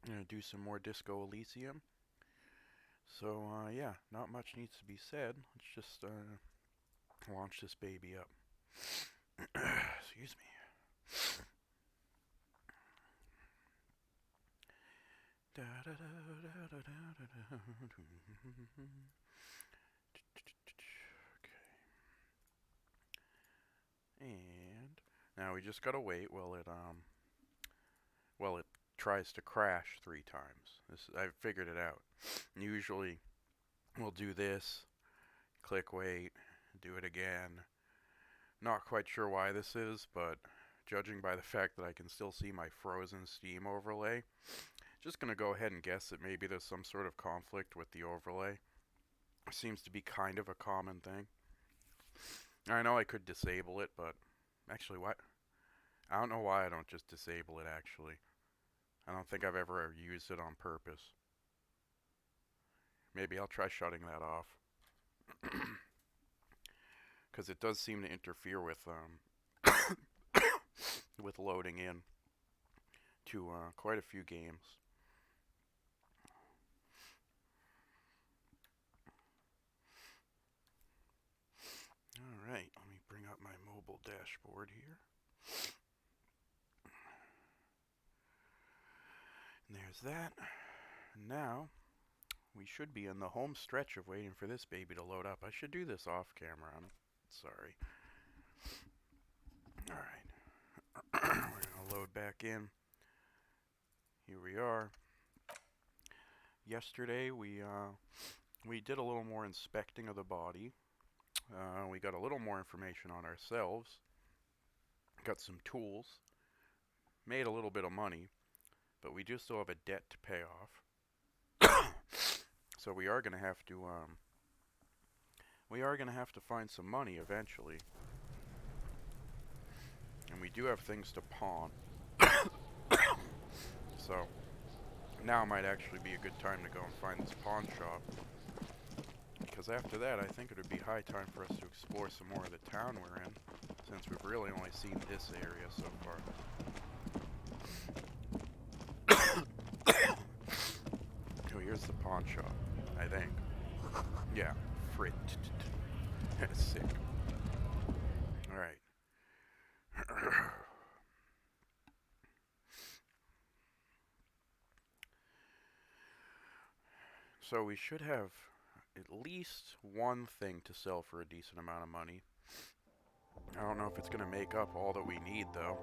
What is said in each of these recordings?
I'm gonna do some more Disco Elysium. So, yeah, not much needs to be said. Let's just launch this baby up. Excuse me. Okay. And now we just gotta wait while it tries to crash 3 times. I figured it out. Usually we'll do this, click wait, do it again. Not quite sure why this is, but judging by the fact that I can still see my frozen Steam overlay, just gonna go ahead and guess that maybe there's some sort of conflict with the overlay. It seems to be kind of a common thing. I know I could disable it, but actually, what? I don't know why I don't just disable it, actually. I don't think I've ever used it on purpose. Maybe I'll try shutting that off. Because it does seem to interfere with loading in to quite a few games. Alright, let me bring up my mobile dashboard here. And there's that. And now, we should be in the home stretch of waiting for this baby to load up. I should do this off camera. I'm sorry. Alright. We're going to load back in. Here we are. Yesterday, we did a little more inspecting of the body. We got a little more information on ourselves. Got some tools. Made a little bit of money. But we do still have a debt to pay off. So we are going to have to find some money eventually. And we do have things to pawn. So now might actually be a good time to go and find this pawn shop. Because after that, I think it would be high time for us to explore some more of the town we're in, since we've really only seen this area so far. Oh, here's the pawn shop, I think. Yeah, Frit. Sick. Alright. So we should have at least one thing to sell for a decent amount of money. I don't know if it's going to make up all that we need, though.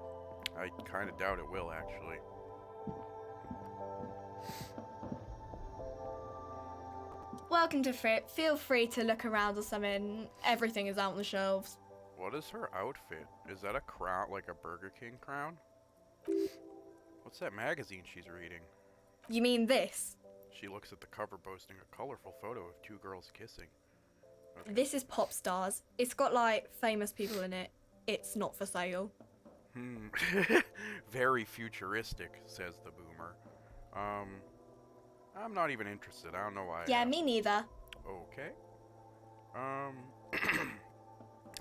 I kind of doubt it will, actually. Welcome to Frit. Feel free to look around or something. Everything is out on the shelves. What is her outfit? Is that a crown, like a Burger King crown? What's that magazine she's reading? You mean this? She looks at the cover boasting a colorful photo of 2 girls kissing. Okay. This is Pop Stars. It's got, like, famous people in it. It's not for sale. Very futuristic, says the boomer. I'm not even interested. I don't know why. Yeah, me neither. Okay. I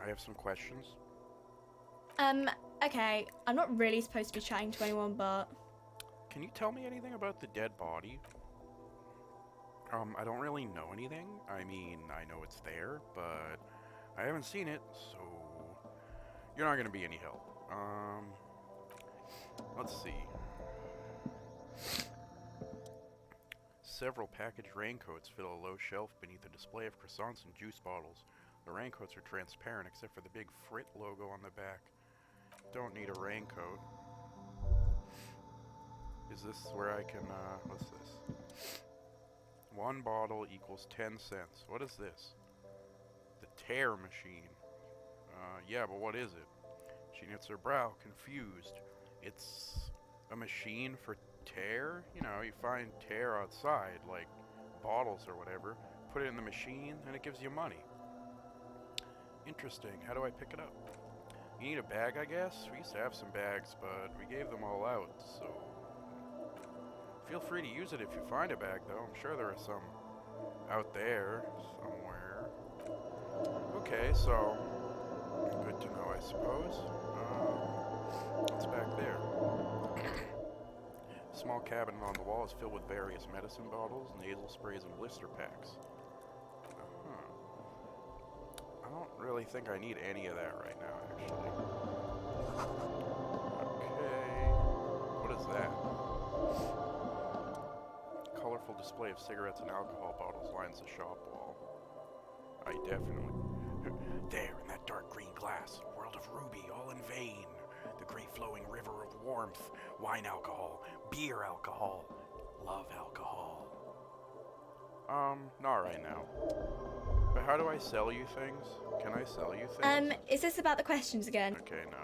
have some questions. Okay. I'm not really supposed to be chatting to anyone, but... Can you tell me anything about the dead body? I don't really know anything. I mean, I know it's there, but I haven't seen it, so you're not gonna be any help. Let's see. Several packaged raincoats fill a low shelf beneath a display of croissants and juice bottles. The raincoats are transparent except for the big Frit logo on the back. Don't need a raincoat. Is this where I can, what's this? 1 bottle equals 10 cents. What is this? The tear machine. Yeah, but what is it? She knits her brow, confused. It's a machine for tear? You know, you find tear outside, like bottles or whatever. Put it in the machine, and it gives you money. Interesting. How do I pick it up? You need a bag, I guess? We used to have some bags, but we gave them all out, so... Feel free to use it if you find a bag, though. I'm sure there are some out there somewhere. Okay, so good to know, I suppose. What's back there? Small cabinet on the wall is filled with various medicine bottles, nasal sprays, and blister packs. Uh-huh. I don't really think I need any of that right now, actually. Okay. What is that? Colorful display of cigarettes and alcohol bottles lines the shop wall. I definitely... There, in that dark green glass, world of ruby, all in vain. The great flowing river of warmth, wine alcohol, beer alcohol, love alcohol. Not right now. But how do I sell you things? Can I sell you things? Is this about the questions again? Okay, no.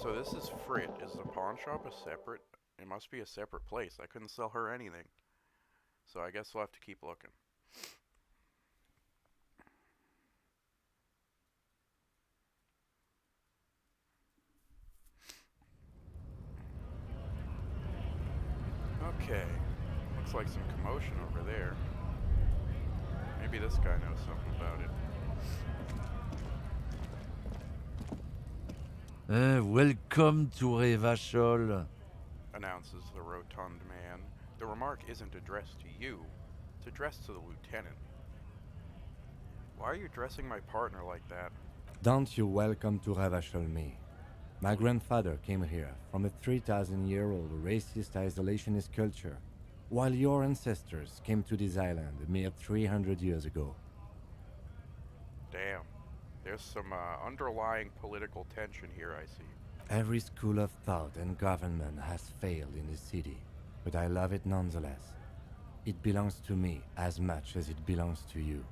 So this is Frit. Is the pawn shop a separate? It must be a separate place. I couldn't sell her anything. So I guess we'll have to keep looking. Okay. Looks like some commotion over there. Maybe this guy knows something about it. Welcome to Revachol. Announces the rotund man. The remark isn't addressed to you. It's addressed to the lieutenant. Why are you dressing my partner like that? Don't you welcome to Revachol me. My grandfather came here from a 3,000-year-old racist isolationist culture, while your ancestors came to this island a mere 300 years ago. Damn. There's some underlying political tension here, I see. Every school of thought and government has failed in this city, but I love it nonetheless. It belongs to me as much as it belongs to you.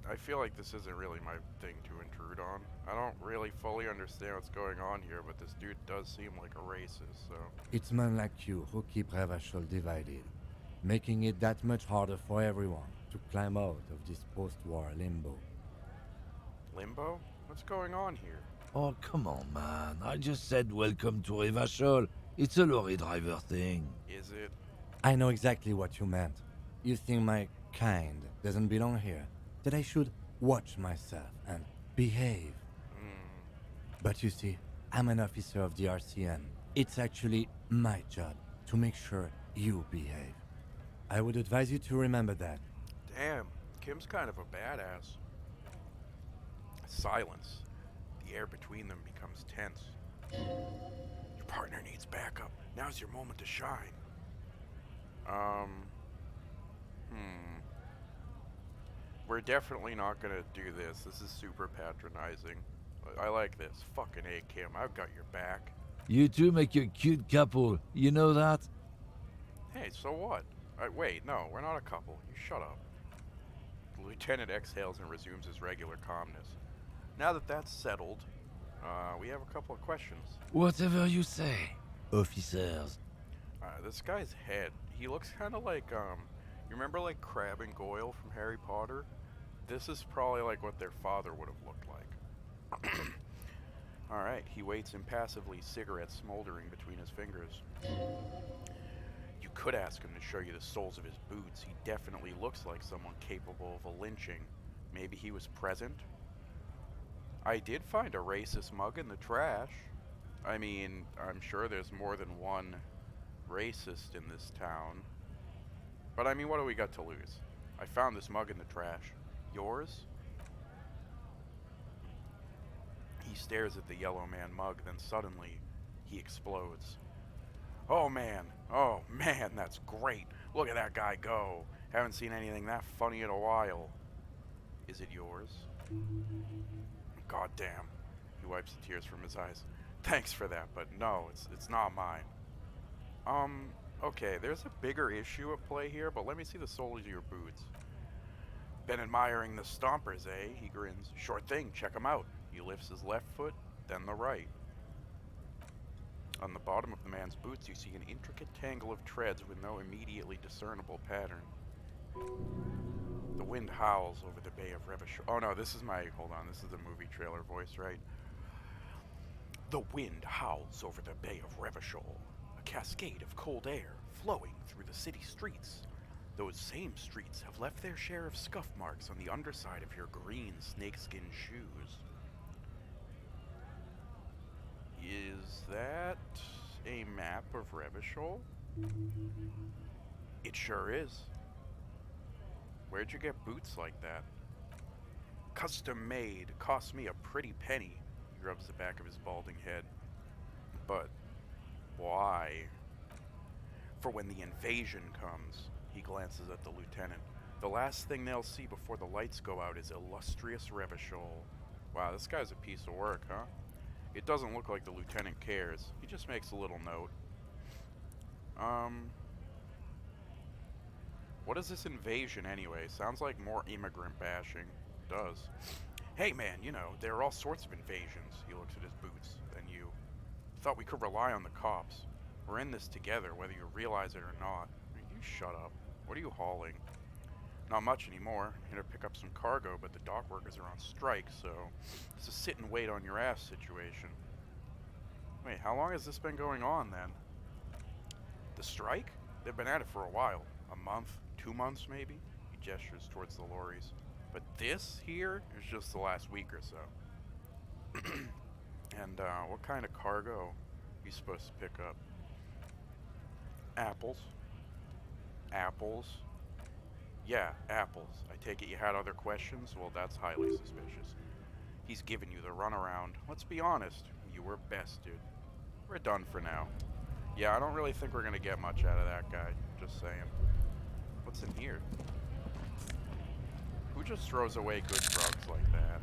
I feel like this isn't really my thing to intrude on. I don't really fully understand what's going on here, but this dude does seem like a racist, so... It's men like you who keep Revachol divided, making it that much harder for everyone to climb out of this post-war limbo. Limbo? What's going on here? Oh, come on, man. I just said welcome to Revachol. It's a lorry driver thing. Is it? I know exactly what you meant. You think my kind doesn't belong here, that I should watch myself and behave. But you see, I'm an officer of the RCM. It's actually my job to make sure you behave. I would advise you to remember that. Damn, Kim's kind of a badass. Silence. The air between them becomes tense. Your partner needs backup. Now's your moment to shine. We're definitely not gonna do this. This is super patronizing. I like this. Fucking A, Kim. I've got your back. You two make a cute couple. You know that? Hey, so what? Wait, no, we're not a couple. You shut up. The lieutenant exhales and resumes his regular calmness. Now that that's settled, we have a couple of questions. Whatever you say, officers. This guy's head, he looks kind of like, you remember like Crabbe and Goyle from Harry Potter? This is probably like what their father would have looked like. Alright, he waits impassively, cigarette smoldering between his fingers. You could ask him to show you the soles of his boots. He definitely looks like someone capable of a lynching. Maybe he was present? I did find a racist mug in the trash. I mean, I'm sure there's more than one racist in this town. But I mean, what do we got to lose? I found this mug in the trash. Yours? He stares at the yellow man mug, then suddenly, he explodes. Oh man, that's great. Look at that guy go. Haven't seen anything that funny in a while. Is it yours? God damn. He wipes the tears from his eyes. Thanks for that, but no, it's not mine. Okay, there's a bigger issue at play here, but let me see the soles of your boots. Been admiring the stompers, eh? He grins. Sure thing, check him out. He lifts his left foot, then the right. On the bottom of the man's boots, you see an intricate tangle of treads with no immediately discernible pattern. The wind howls over the Bay of Revachol. Oh no, this is the movie trailer voice, right? The wind howls over the Bay of Revachol, a cascade of cold air flowing through the city streets. Those same streets have left their share of scuff marks on the underside of your green snakeskin shoes. Is that a map of Revachol? It sure is. Where'd you get boots like that? Custom made. Cost me a pretty penny. He rubs the back of his balding head. But why? For when the invasion comes. He glances at the lieutenant. The last thing they'll see before the lights go out is illustrious Revachol. Wow, this guy's a piece of work, huh? It doesn't look like the lieutenant cares. He just makes a little note. What is this invasion anyway? Sounds like more immigrant bashing. It does. Hey man, you know, there are all sorts of invasions. He looks at his boots. Then you. Thought we could rely on the cops. We're in this together, whether you realize it or not. You shut up. What are you hauling? Not much anymore. Here to pick up some cargo, but the dock workers are on strike, so it's a sit and wait on your ass situation. Wait, how long has this been going on then? The strike? They've been at it for a while. A month, 2 months maybe? He gestures towards the lorries. But this here is just the last week or so. And what kind of cargo are you supposed to pick up? Apples. Apples. Yeah, apples. I take it you had other questions? Well, that's highly suspicious. He's giving you the runaround. Let's be honest. You were best, dude. We're done for now. Yeah, I don't really think we're gonna get much out of that guy. Just saying. What's in here? Who just throws away good drugs like that?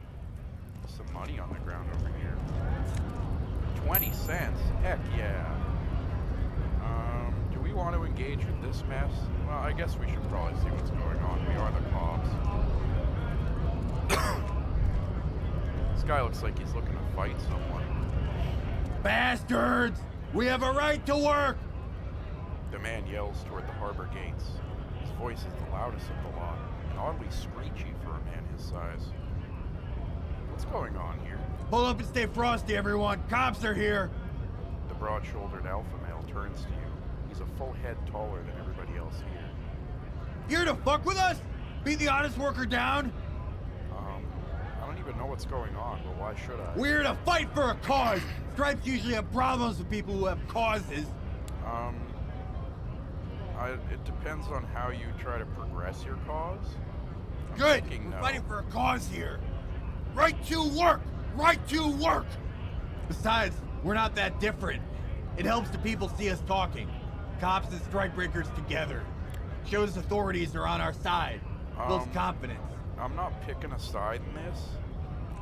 Some money on the ground over here. 20 cents? Heck yeah. Do we want to engage with this mess? Well, I guess we should probably see what's going on. We are the cops. This guy looks like he's looking to fight someone. Bastards! We have a right to work! The man yells toward the harbor gates. His voice is the loudest of the lot, and oddly screechy for a man his size. What's going on here? Pull up and stay frosty, everyone. Cops are here. The broad-shouldered alpha male turns to you. He's a full head taller than everybody else here. Here to fuck with us? Beat the honest worker down? I don't even know what's going on, but why should I? We're here to fight for a cause. Stripes usually have problems with people who have causes. It depends on how you try to progress your cause. I'm Good. thinking We're no. fighting for a cause here. Right to work. Right to work. Besides, we're not that different. It helps the people see us talking. Cops and strikebreakers together. Shows authorities are on our side. Builds confidence. I'm not picking a side in this.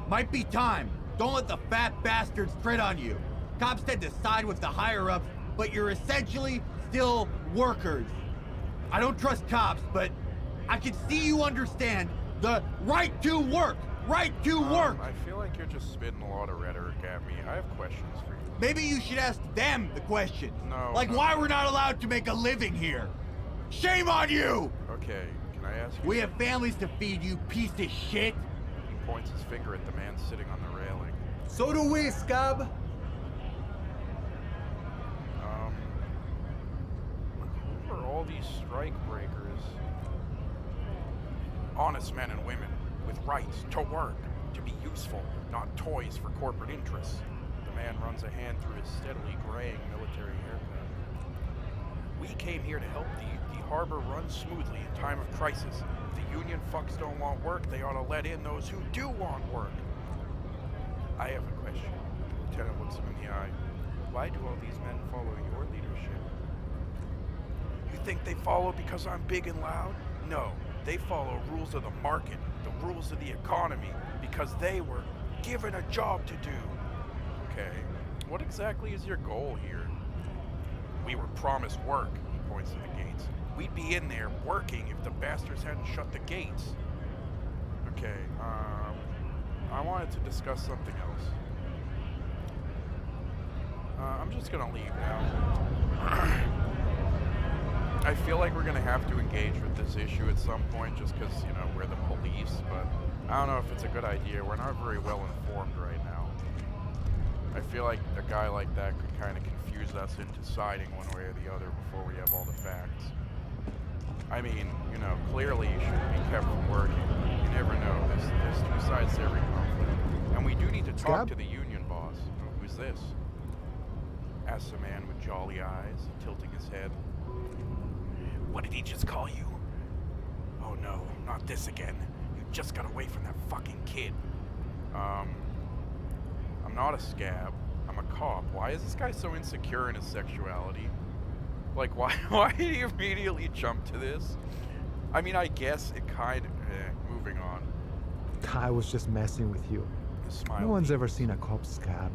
Might be time. Don't let the fat bastards tread on you. Cops tend to side with the higher-ups, but you're essentially still workers. I don't trust cops, but I can see you understand the right to work. Right to work. I feel like you're just spitting a lot of rhetoric at me. I have questions for you. Maybe you should ask them the questions. No. Like why we're not allowed to make a living here. Shame on you! Okay, can I ask you? We have families to feed, you piece of shit. He points his finger at the man sitting on the railing. So do we, scab. Who are all these strike breakers? Honest men and women with rights to work, to be useful, not toys for corporate interests. The man runs a hand through his steadily graying military haircut. We came here to help the harbor run smoothly in time of crisis. If the union fucks don't want work, they ought to let in those who do want work. I have a question. The lieutenant looks him in the eye. Why do all these men follow your leadership? You think they follow because I'm big and loud? No, they follow rules of the market, the rules of the economy, because they were given a job to do. Okay, what exactly is your goal here? We were promised work, he points to the gates. We'd be in there working if the bastards hadn't shut the gates. Okay, I wanted to discuss something else. I'm just gonna leave now. I feel like we're gonna have to engage with this issue at some point just because, you know, we're the police, but I don't know if it's a good idea. We're not very well informed right now. I feel like a guy like that could kind of confuse us into siding one way or the other before we have all the facts. I mean, you know, clearly you shouldn't be kept from working. You never know. There's two sides to every conflict. And we do need to talk Scab? to the union boss. Who's this? asks the man with jolly eyes, tilting his head. What did he just call you? Oh no, not this again. You just got away from that fucking kid. I'm not a scab. I'm a cop. Why is this guy so insecure in his sexuality? Like, why did he immediately jump to this? I mean, I guess it kind of... moving on. I was just messing with you. Smile. No one's ever seen a cop scab.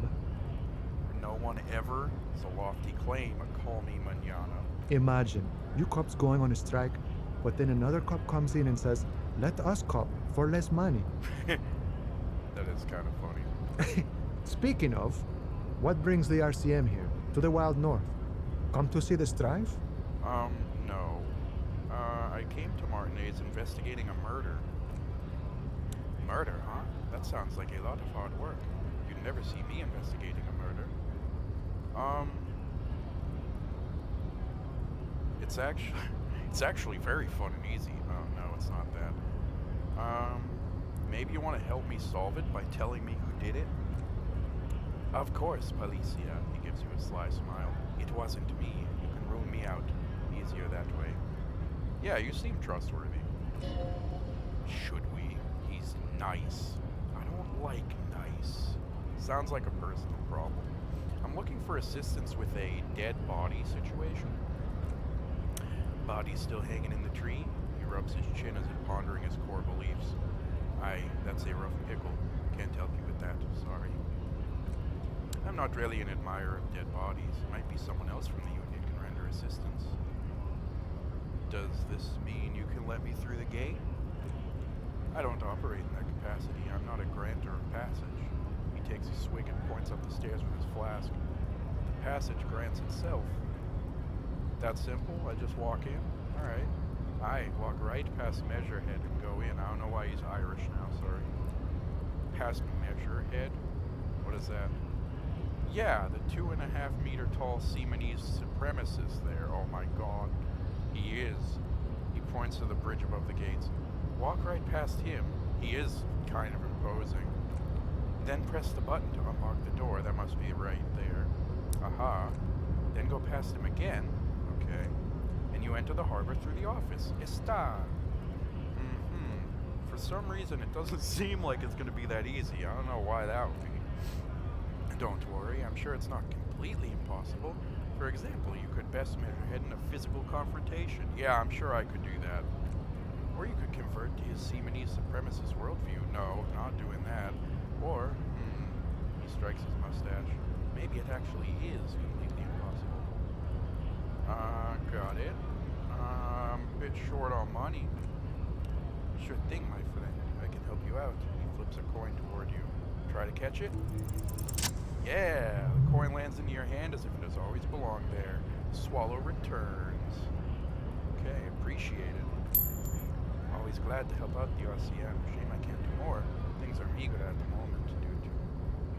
No one ever? It's a lofty claim. Call me manana. Imagine, you cops going on a strike, but then another cop comes in and says, let us cop for less money. That is kind of funny. Speaking of, what brings the RCM here, to the Wild North? Come to see the strife? No. I came to Martinez investigating a murder. Murder, huh? That sounds like a lot of hard work. You'd never see me investigating a murder. It's actually very fun and easy. Oh, no, it's not that. Maybe you want to help me solve it by telling me who did it? Of course, Policia. He gives you a sly smile. It wasn't me. You can rule me out. Easier that way. Yeah, you seem trustworthy. Should we? He's nice. I don't like nice. Sounds like a personal problem. I'm looking for assistance with a dead body situation. Body's still hanging in the tree. He rubs his chin as if pondering his core beliefs. That's a rough pickle. Can't help you with that, sorry. I'm not really an admirer of dead bodies. Might be someone else from the Union can render assistance. Does this mean you can let me through the gate? I don't operate in that capacity. I'm not a grantor of passage. He takes a swig and points up the stairs with his flask. The passage grants itself. That simple? I just walk in? Alright. I walk right past Measurehead and go in. I don't know why he's Irish now, sorry. Past Measurehead? What is that? Yeah, the 2.5 meter tall Seamanese supremacist there. Oh my god. He is. He points to the bridge above the gates. Walk right past him. He is kind of imposing. Then press the button to unlock the door. That must be right there. Aha. Then go past him again. Okay. And you enter the harbor through the office. Está. For some reason, it doesn't seem like it's going to be that easy. I don't know why that would be. Don't worry, I'm sure it's not completely impossible. For example, you could best Measurehead in a physical confrontation. Yeah, I'm sure I could do that. Or you could convert to his Seamanese supremacist worldview. No, not doing that. Or, he strikes his mustache. Maybe it actually is completely impossible. Got it. I'm a bit short on money. Sure thing, my friend. I can help you out. He flips a coin toward you. Try to catch it? Yeah, the coin lands into your hand as if it has always belonged there. Swallow returns. Okay, appreciate it. Always glad to help out the RCM. Shame I can't do more. Things are meager at the moment due to...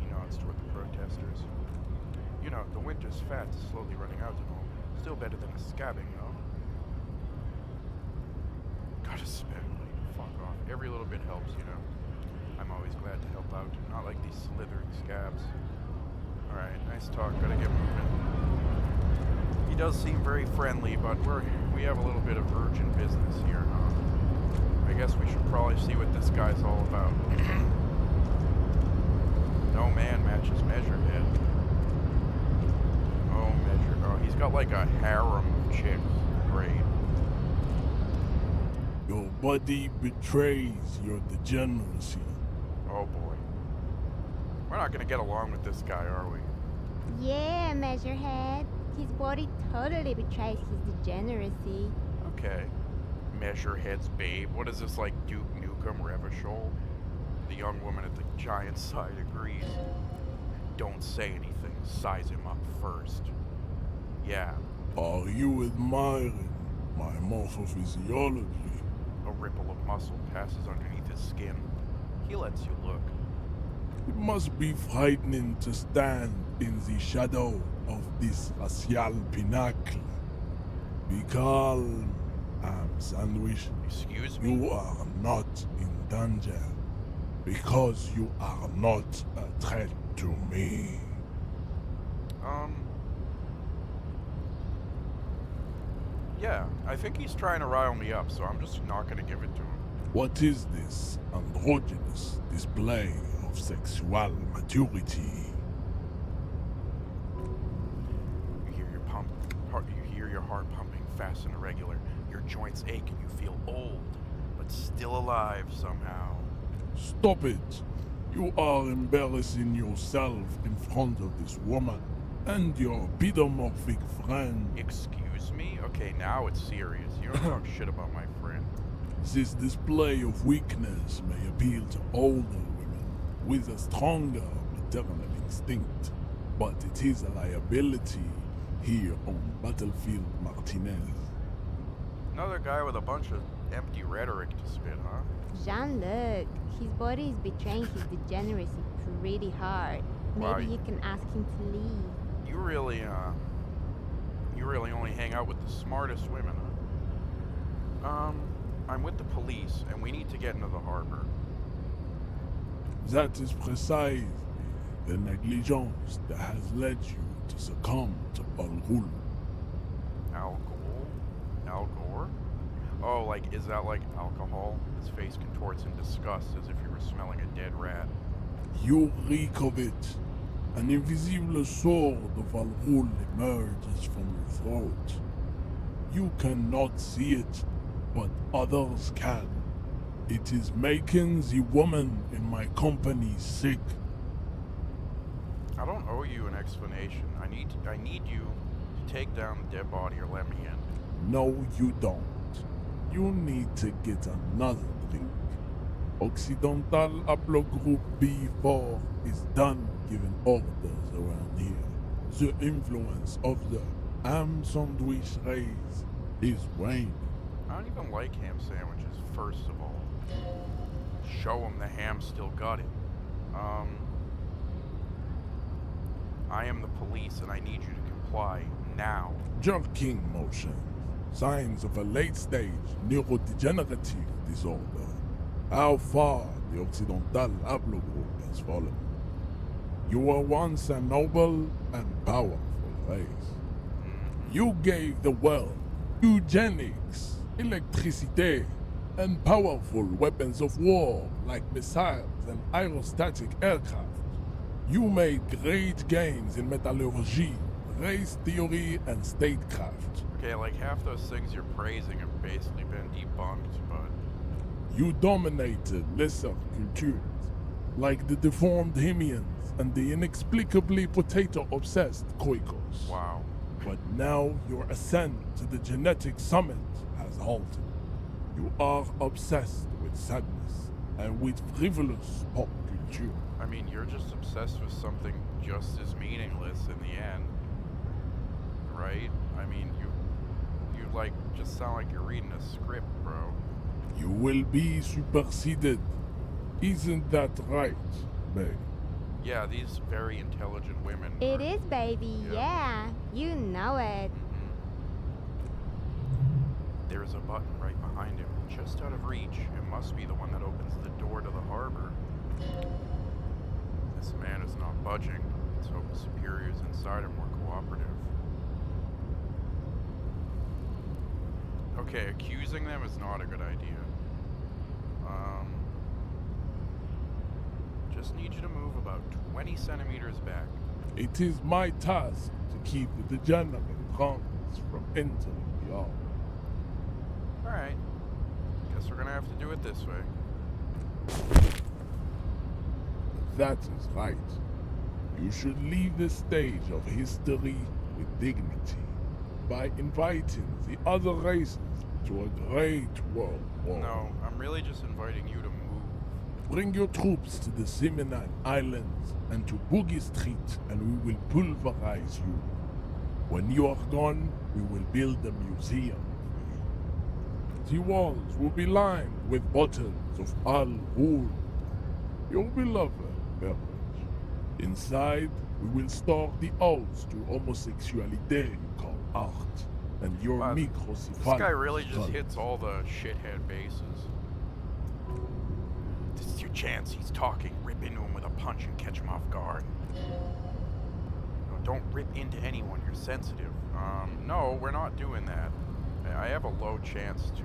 He nods toward the protesters. You know, the winter's fat is slowly running out and all. Still better than a scabbing, though. Gotta spend money. Fuck off. Every little bit helps, you know. I'm always glad to help out. Not like these slithering scabs. Alright, nice talk. Gotta get moving. He does seem very friendly, but we have a little bit of urgent business here, huh? I guess we should probably see what this guy's all about. No man matches Measurehead. Oh, he's got like a harem of chicks. Great. Your body betrays your degeneracy. Oh boy. We're not gonna get along with this guy, are we? Yeah, Measurehead. His body totally betrays his degeneracy. Okay. Measurehead's babe. What is this, like Duke Nukem Revachol? The young woman at the giant side agrees. Don't say anything. Size him up first. Yeah. Are you admiring my morphophysiology? A ripple of muscle passes underneath his skin. He lets you look. It must be frightening to stand in the shadow of this racial pinnacle. Be calm, I'm Sandwich. Excuse me? You are not in danger because you are not a threat to me. Yeah, I think he's trying to rile me up, so I'm just not gonna give it to him. What is this androgynous display of sexual maturity? You hear your heart pumping fast and irregular. Your joints ache and you feel old, but still alive somehow. Stop it! You are embarrassing yourself in front of this woman and your pedomorphic friend. Excuse me? Okay, now it's serious. You don't talk shit about my friend. This display of weakness may appeal to older women with a stronger maternal instinct, but it is a liability here on Battlefield Martinez. Another guy with a bunch of empty rhetoric to spit, huh? Jean-Luc, his body is betraying his degeneracy pretty hard. Wow, Maybe you can ask him to leave. You really only hang out with the smartest women, huh? I'm with the police, and we need to get into the harbor. That is precisely the negligence that has led you to succumb to Al Ghul. Al Gore? Al Gore? Oh, like, is that like alcohol? His face contorts in disgust as if he were smelling a dead rat. You reek of it. An invisible sword of Al Ghul emerges from your throat. You cannot see it, but others can. It is making the woman in my company sick. I don't owe you an explanation. I need you to take down the dead body or let me in. No, you don't. You need to get another drink. Occidental Haplogroup B4 is done giving orders around here. The influence of the ham sandwich race is waning. I don't even like ham sandwiches, first of all. Show them the ham still got it. I am the police and I need you to comply now. Jerking motion. Signs of a late-stage neurodegenerative disorder. How far the Occidental Haplogroup has fallen. You were once a noble and powerful race. You gave the world eugenics, electricity, and powerful weapons of war like missiles and aerostatic aircraft. You made great gains in metallurgy, race theory, and statecraft. Okay, like half those things you're praising have basically been debunked, but... You dominated lesser cultures, like the deformed Hemians and the inexplicably potato-obsessed Koikos. Wow. But now your ascent to the genetic summit has halted. You are obsessed with sadness and with frivolous pop culture. I mean, you're just obsessed with something just as meaningless in the end. Right? I mean, you like, just sound like you're reading a script, bro. You will be superseded. Isn't that right, babe? Yeah, these very intelligent women. It are- is, baby, yeah. You know it. There's a button right behind him, just out of reach. It must be the one that opens the door to the harbor. This man is not budging. Let's hope his superiors inside are more cooperative. Okay, accusing them is not a good idea. Just need you to move about 20 centimeters back. It is my task to keep the degenerate guns from entering the arm. Alright. Guess we're gonna have to do it this way. That is right. You should leave the stage of history with dignity by inviting the other races to a great world war. No, I'm really just inviting you to move. Bring your troops to the Seminole Islands and to Boogie Street, and we will pulverize you. When you are gone, we will build a museum for you. The walls will be lined with bottles of Al Ghul, your beloved beverage. Inside, we will store the odes to homosexuality called art, and your Wow, microcephalic This guy really just skull. hits all the shithead bases. This is your chance. He's talking. Rip into him with a punch and catch him off guard. No, don't rip into anyone. You're sensitive. No, we're not doing that. I have a low chance to,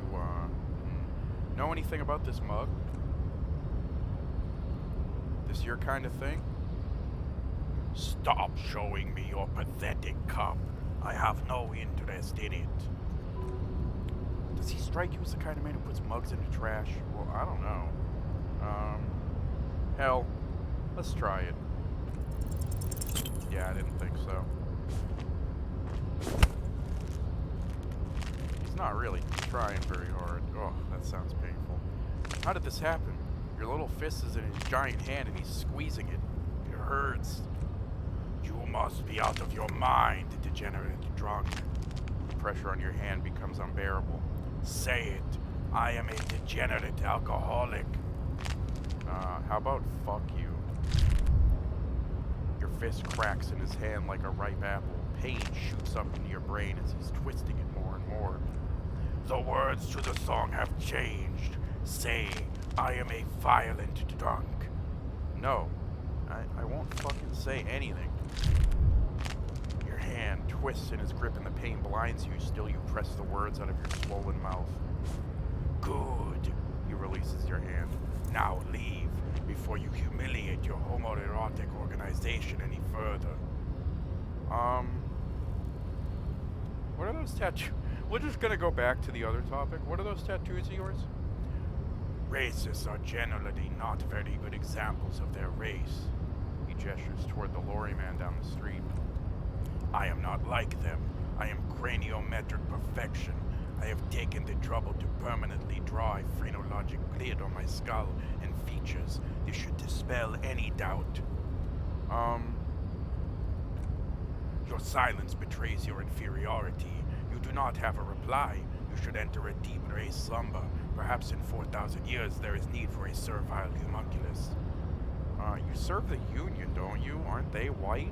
know anything about this mug? This your kind of thing? Stop showing me your pathetic cup. I have no interest in it. Does he strike you as the kind of man who puts mugs in the trash? Well, I don't know. Hell, let's try it. Yeah, I didn't think so. He's not really trying very hard. Oh, that sounds painful. How did this happen? Your little fist is in his giant hand and he's squeezing it. It hurts. You must be out of your mind, degenerate drunk. The pressure on your hand becomes unbearable. Say it. I am a degenerate alcoholic. How about fuck you? Your fist cracks in his hand like a ripe apple. Pain shoots up into your brain as he's twisting it more and more. The words to the song have changed. Say, I am a violent drunk. No, I won't fucking say anything. Your hand twists in his grip and the pain blinds you. Still, you press the words out of your swollen mouth. Good. He releases your hand. Now leave before you humiliate your homoerotic organization any further. What are those tattoos? We're just gonna go back to the other topic. What are those tattoos of yours? Racists are generally not very good examples of their race. He gestures toward the lorryman down the street. I am not like them. I am craniometric perfection. I have taken the trouble to permanently draw a phrenologic grid on my skull and features. This should dispel any doubt. Your silence betrays your inferiority. You do not have a reply. You should enter a deep race slumber. Perhaps in 4,000 years there is need for a servile homunculus. You serve the Union, don't you? Aren't they white?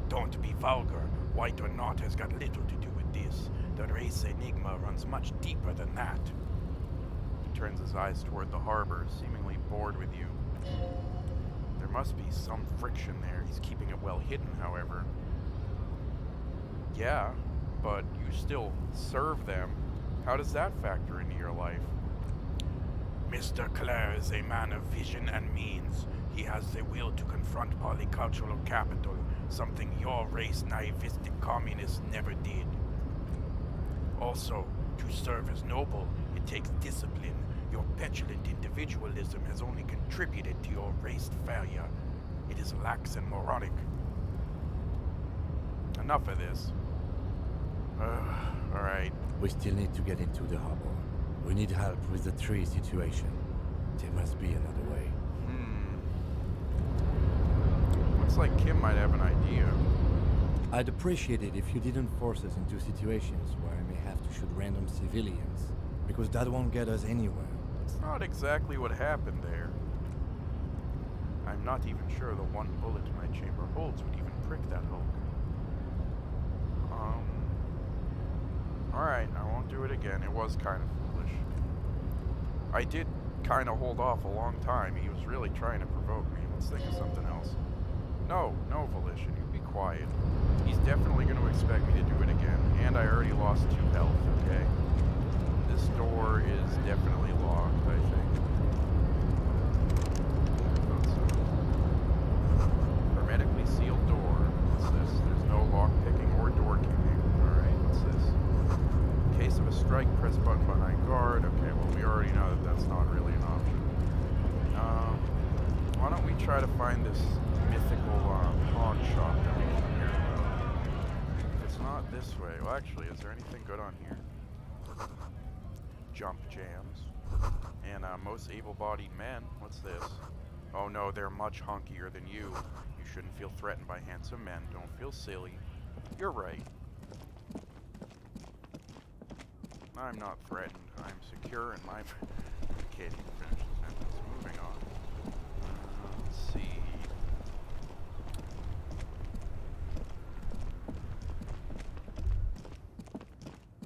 Don't be vulgar. White or not has got little to do with this. The race enigma runs much deeper than that. He turns his eyes toward the harbor, seemingly bored with you. There must be some friction there. He's keeping it well hidden, however. Yeah, but you still serve them. How does that factor into your life? Mr. Clare is a man of vision and means. He has the will to confront polycultural capital, something your race naivistic communists never did. Also, to serve as noble, it takes discipline. Your petulant individualism has only contributed to your race failure. It is lax and moronic. Enough of this. Alright. We still need to get into the harbor. We need help with the tree situation. There must be another way. Looks like Kim might have an idea. I'd appreciate it if you didn't force us into situations where I may have to shoot random civilians, because that won't get us anywhere. It's not exactly what happened there. I'm not even sure the one bullet my chamber holds would even prick that Hulk. Alright, I won't do it again. It was kind of foolish. I did kind of hold off a long time. He was really trying to provoke me. Let's think of something else. No volition. You be quiet. He's definitely going to expect me to do it again. And I already lost 2 health, okay? This door is definitely locked, I think. Hermetically sealed door. What's this? There's no lock picking or door kicking. Alright, what's this? In case of a strike, press button behind guard. Okay, well, we already know that that's not really an option. Why don't we try to find this mythical pawn shop that we can hear about? If it's not this way. Well, actually, is there anything good on here? Jump jams. And most able-bodied men. What's this? Oh no, they're much hunkier than you. You shouldn't feel threatened by handsome men. Don't feel silly. You're right. I'm not threatened. I'm secure in my... Can't even finish the sentence. Moving on. Let's see.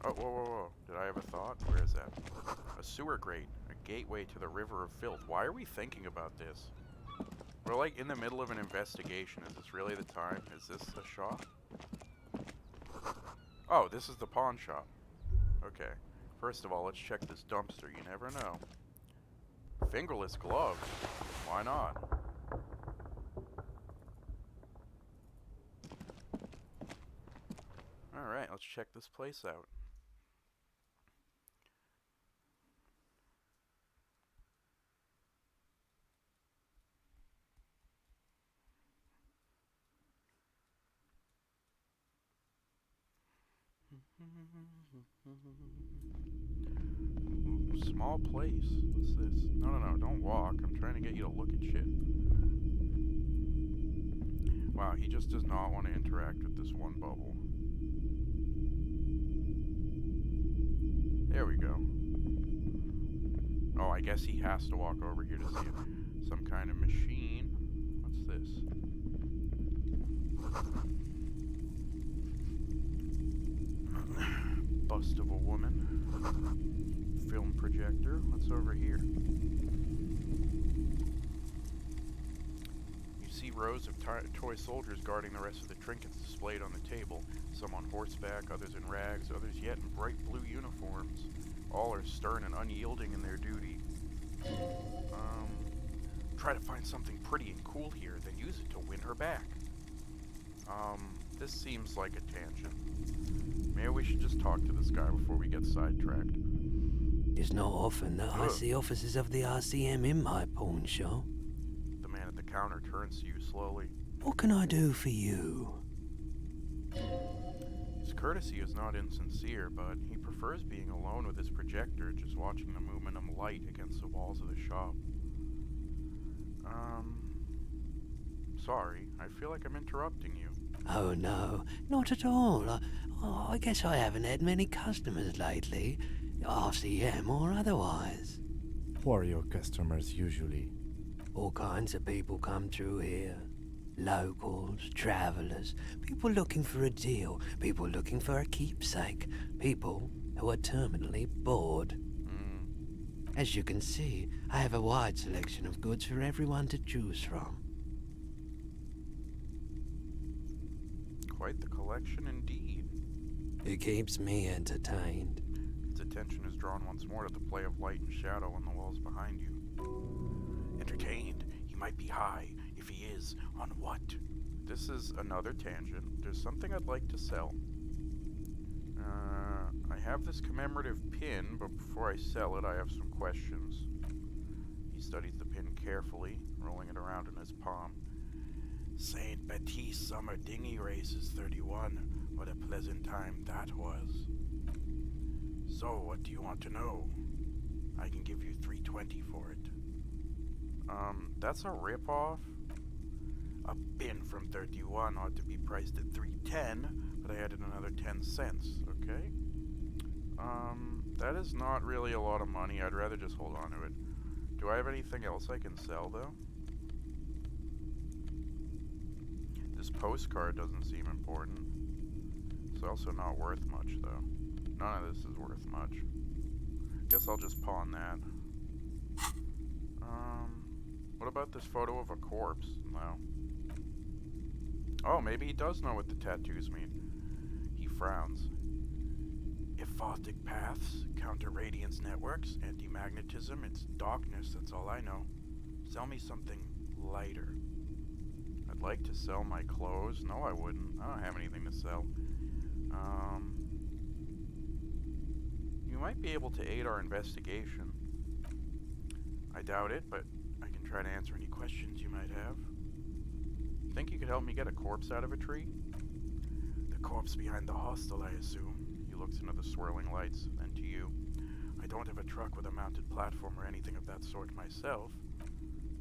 Oh, whoa. Did I have a thought? Where is that? A sewer grate. A gateway to the river of filth. Why are we thinking about this? We're like in the middle of an investigation. Is this really the time? Is this a shop? Oh, this is the pawn shop. Okay. First of all, let's check this dumpster. You never know. Fingerless gloves. Why not? Alright, let's check this place out. Ooh, small place. What's this? No, don't walk. I'm trying to get you to look at shit. Wow, he just does not want to interact with this one bubble. There we go. Oh, I guess he has to walk over here to see it. Some kind of machine. What's this? Bust of a woman. Film projector. What's over here? You see rows of toy soldiers guarding the rest of the trinkets displayed on the table. Some on horseback, others in rags, others yet in bright blue uniforms. All are stern and unyielding in their duty. Try to find something pretty and cool here, then use it to win her back. This seems like a tangent. Maybe we should just talk to this guy before we get sidetracked. It's not often that I see officers of the RCM in my pawn shop. The man at the counter turns to you slowly. What can I do for you? His courtesy is not insincere, but he prefers being alone with his projector, just watching the aluminum light against the walls of the shop. Sorry, I feel like I'm interrupting you. Oh no, not at all. I guess I haven't had many customers lately, RCM or otherwise. Who are your customers usually? All kinds of people come through here. Locals, travelers, people looking for a deal, people looking for a keepsake, people who are terminally bored. As you can see, I have a wide selection of goods for everyone to choose from. Quite the collection indeed. It keeps me entertained. His attention is drawn once more to the play of light and shadow on the walls behind you. Entertained? He might be high. If he is, on what? This is another tangent. There's something I'd like to sell. I have this commemorative pin, but before I sell it, I have some questions. He studies the pin carefully, rolling it around in his palm. St. Baptiste Summer Dinghy Races 31. What a pleasant time that was. So, what do you want to know? I can give you $3.20 for it. That's a ripoff. A pin from 31 ought to be priced at $3.10, but I added another 10 cents, okay? That is not really a lot of money. I'd rather just hold on to it. Do I have anything else I can sell, though? This postcard doesn't seem important. It's also not worth much, though. None of this is worth much. Guess I'll just pawn that. What about this photo of a corpse? No. Oh, maybe he does know what the tattoos mean. He frowns. Aphotic paths, counter-radiance networks, anti-magnetism, it's darkness, that's all I know. Sell me something lighter. I'd like to sell my clothes. No, I wouldn't. I don't have anything to sell. You might be able to aid our investigation. I doubt it, but I can try to answer any questions you might have. Think you could help me get a corpse out of a tree? The corpse behind the hostel, I assume. He looks into the swirling lights, then to you. I don't have a truck with a mounted platform or anything of that sort myself.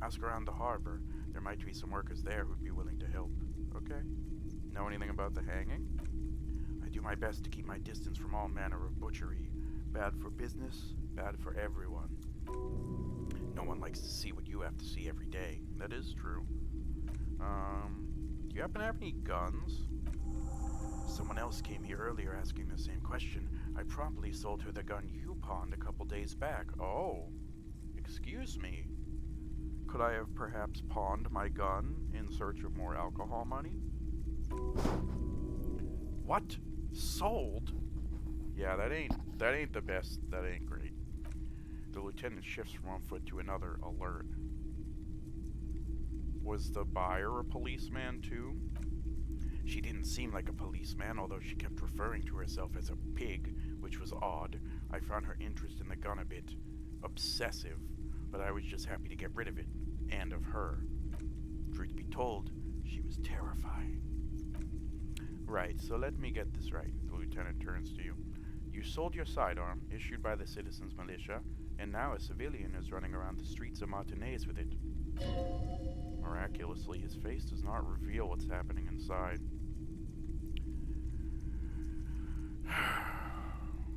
Ask around the harbor. There might be some workers there who'd be willing to help. Okay? Know anything about the hanging? I do my best to keep my distance from all manner of butchery. Bad for business, bad for everyone. No one likes to see what you have to see every day. That is true. Do you happen to have any guns? Someone else came here earlier asking the same question. I promptly sold her the gun you pawned a couple days back. Oh, excuse me. Could I have perhaps pawned my gun in search of more alcohol money? What? Sold? Yeah, that ain't the best. That ain't great. The lieutenant shifts from one foot to another, alert. Was the buyer a policeman too? She didn't seem like a policeman, although she kept referring to herself as a pig, which was odd. I found her interest in the gun a bit obsessive, but I was just happy to get rid of it, and of her. Truth be told, she was terrifying. Right, so let me get this right. The lieutenant turns to you. You sold your sidearm, issued by the citizens' militia, and now a civilian is running around the streets of Martinez with it. Miraculously, his face does not reveal what's happening inside.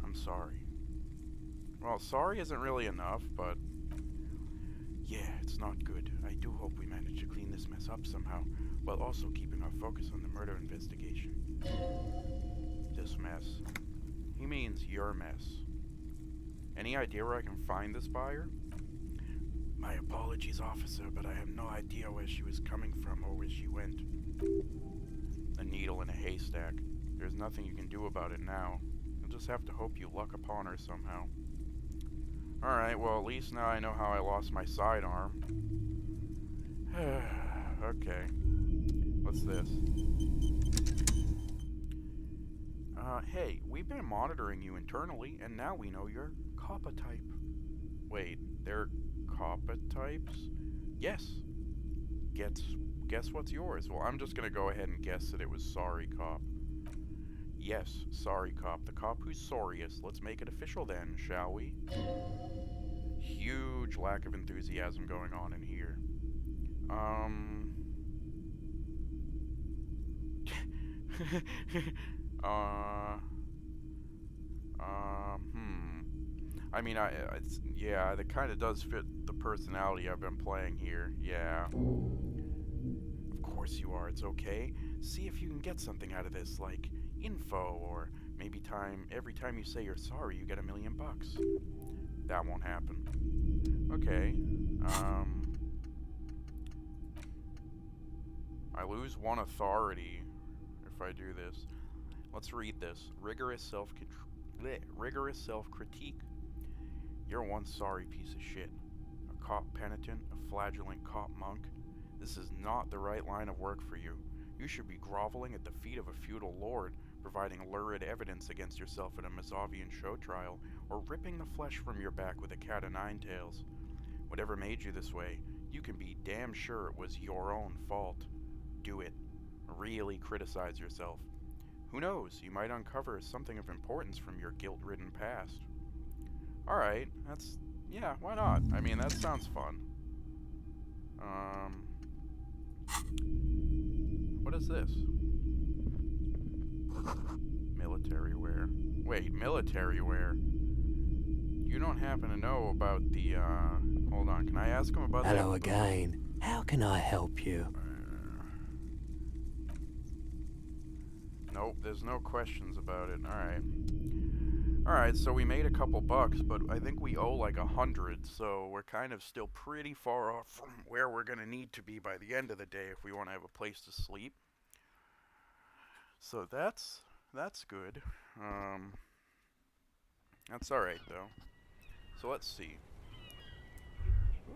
I'm sorry. Well, sorry isn't really enough, but yeah, it's not good. I do hope we manage to clean this mess up somehow, while also keeping our focus on the murder investigation. This mess. He means your mess. Any idea where I can find this buyer? My apologies, officer, but I have no idea where she was coming from or where she went. A needle in a haystack. There's nothing you can do about it now. You'll just have to hope you luck upon her somehow. Alright, well, at least now I know how I lost my sidearm. Okay. What's this? Hey, we've been monitoring you internally, and now we know you're Kappa type. Wait, they're Kappa types? Yes. Guess what's yours? Well, I'm just gonna go ahead and guess that it was Sorry Cop. Yes, Sorry Cop. The cop who's sorriest. Let's make it official then, shall we? Huge lack of enthusiasm going on in here. I mean, yeah, that kind of does fit the personality I've been playing here. Yeah. Of course you are. It's okay. See if you can get something out of this, like info, or maybe every time you say you're sorry, you get $1 million. That won't happen. Okay. I lose 1 authority if I do this. Let's read this. Rigorous self-critique. You're one sorry piece of shit. A cop penitent, a flagellant cop monk. This is not the right line of work for you. You should be groveling at the feet of a feudal lord, providing lurid evidence against yourself at a Mazovian show trial, or ripping the flesh from your back with a cat o' nine tails. Whatever made you this way, you can be damn sure it was your own fault. Do it. Really criticize yourself. Who knows, you might uncover something of importance from your guilt-ridden past. Alright, yeah, why not? I mean, that sounds fun. What is this? Military wear. Wait, military wear? You don't happen to know about the, hold on, can I ask him about that? Hello again. How can I help you? Nope, there's no questions about it. Alright. Alright, so we made a couple bucks, but I think we owe like 100, so we're kind of still pretty far off from where we're gonna need to be by the end of the day if we want to have a place to sleep. So that's good. That's alright though. So let's see.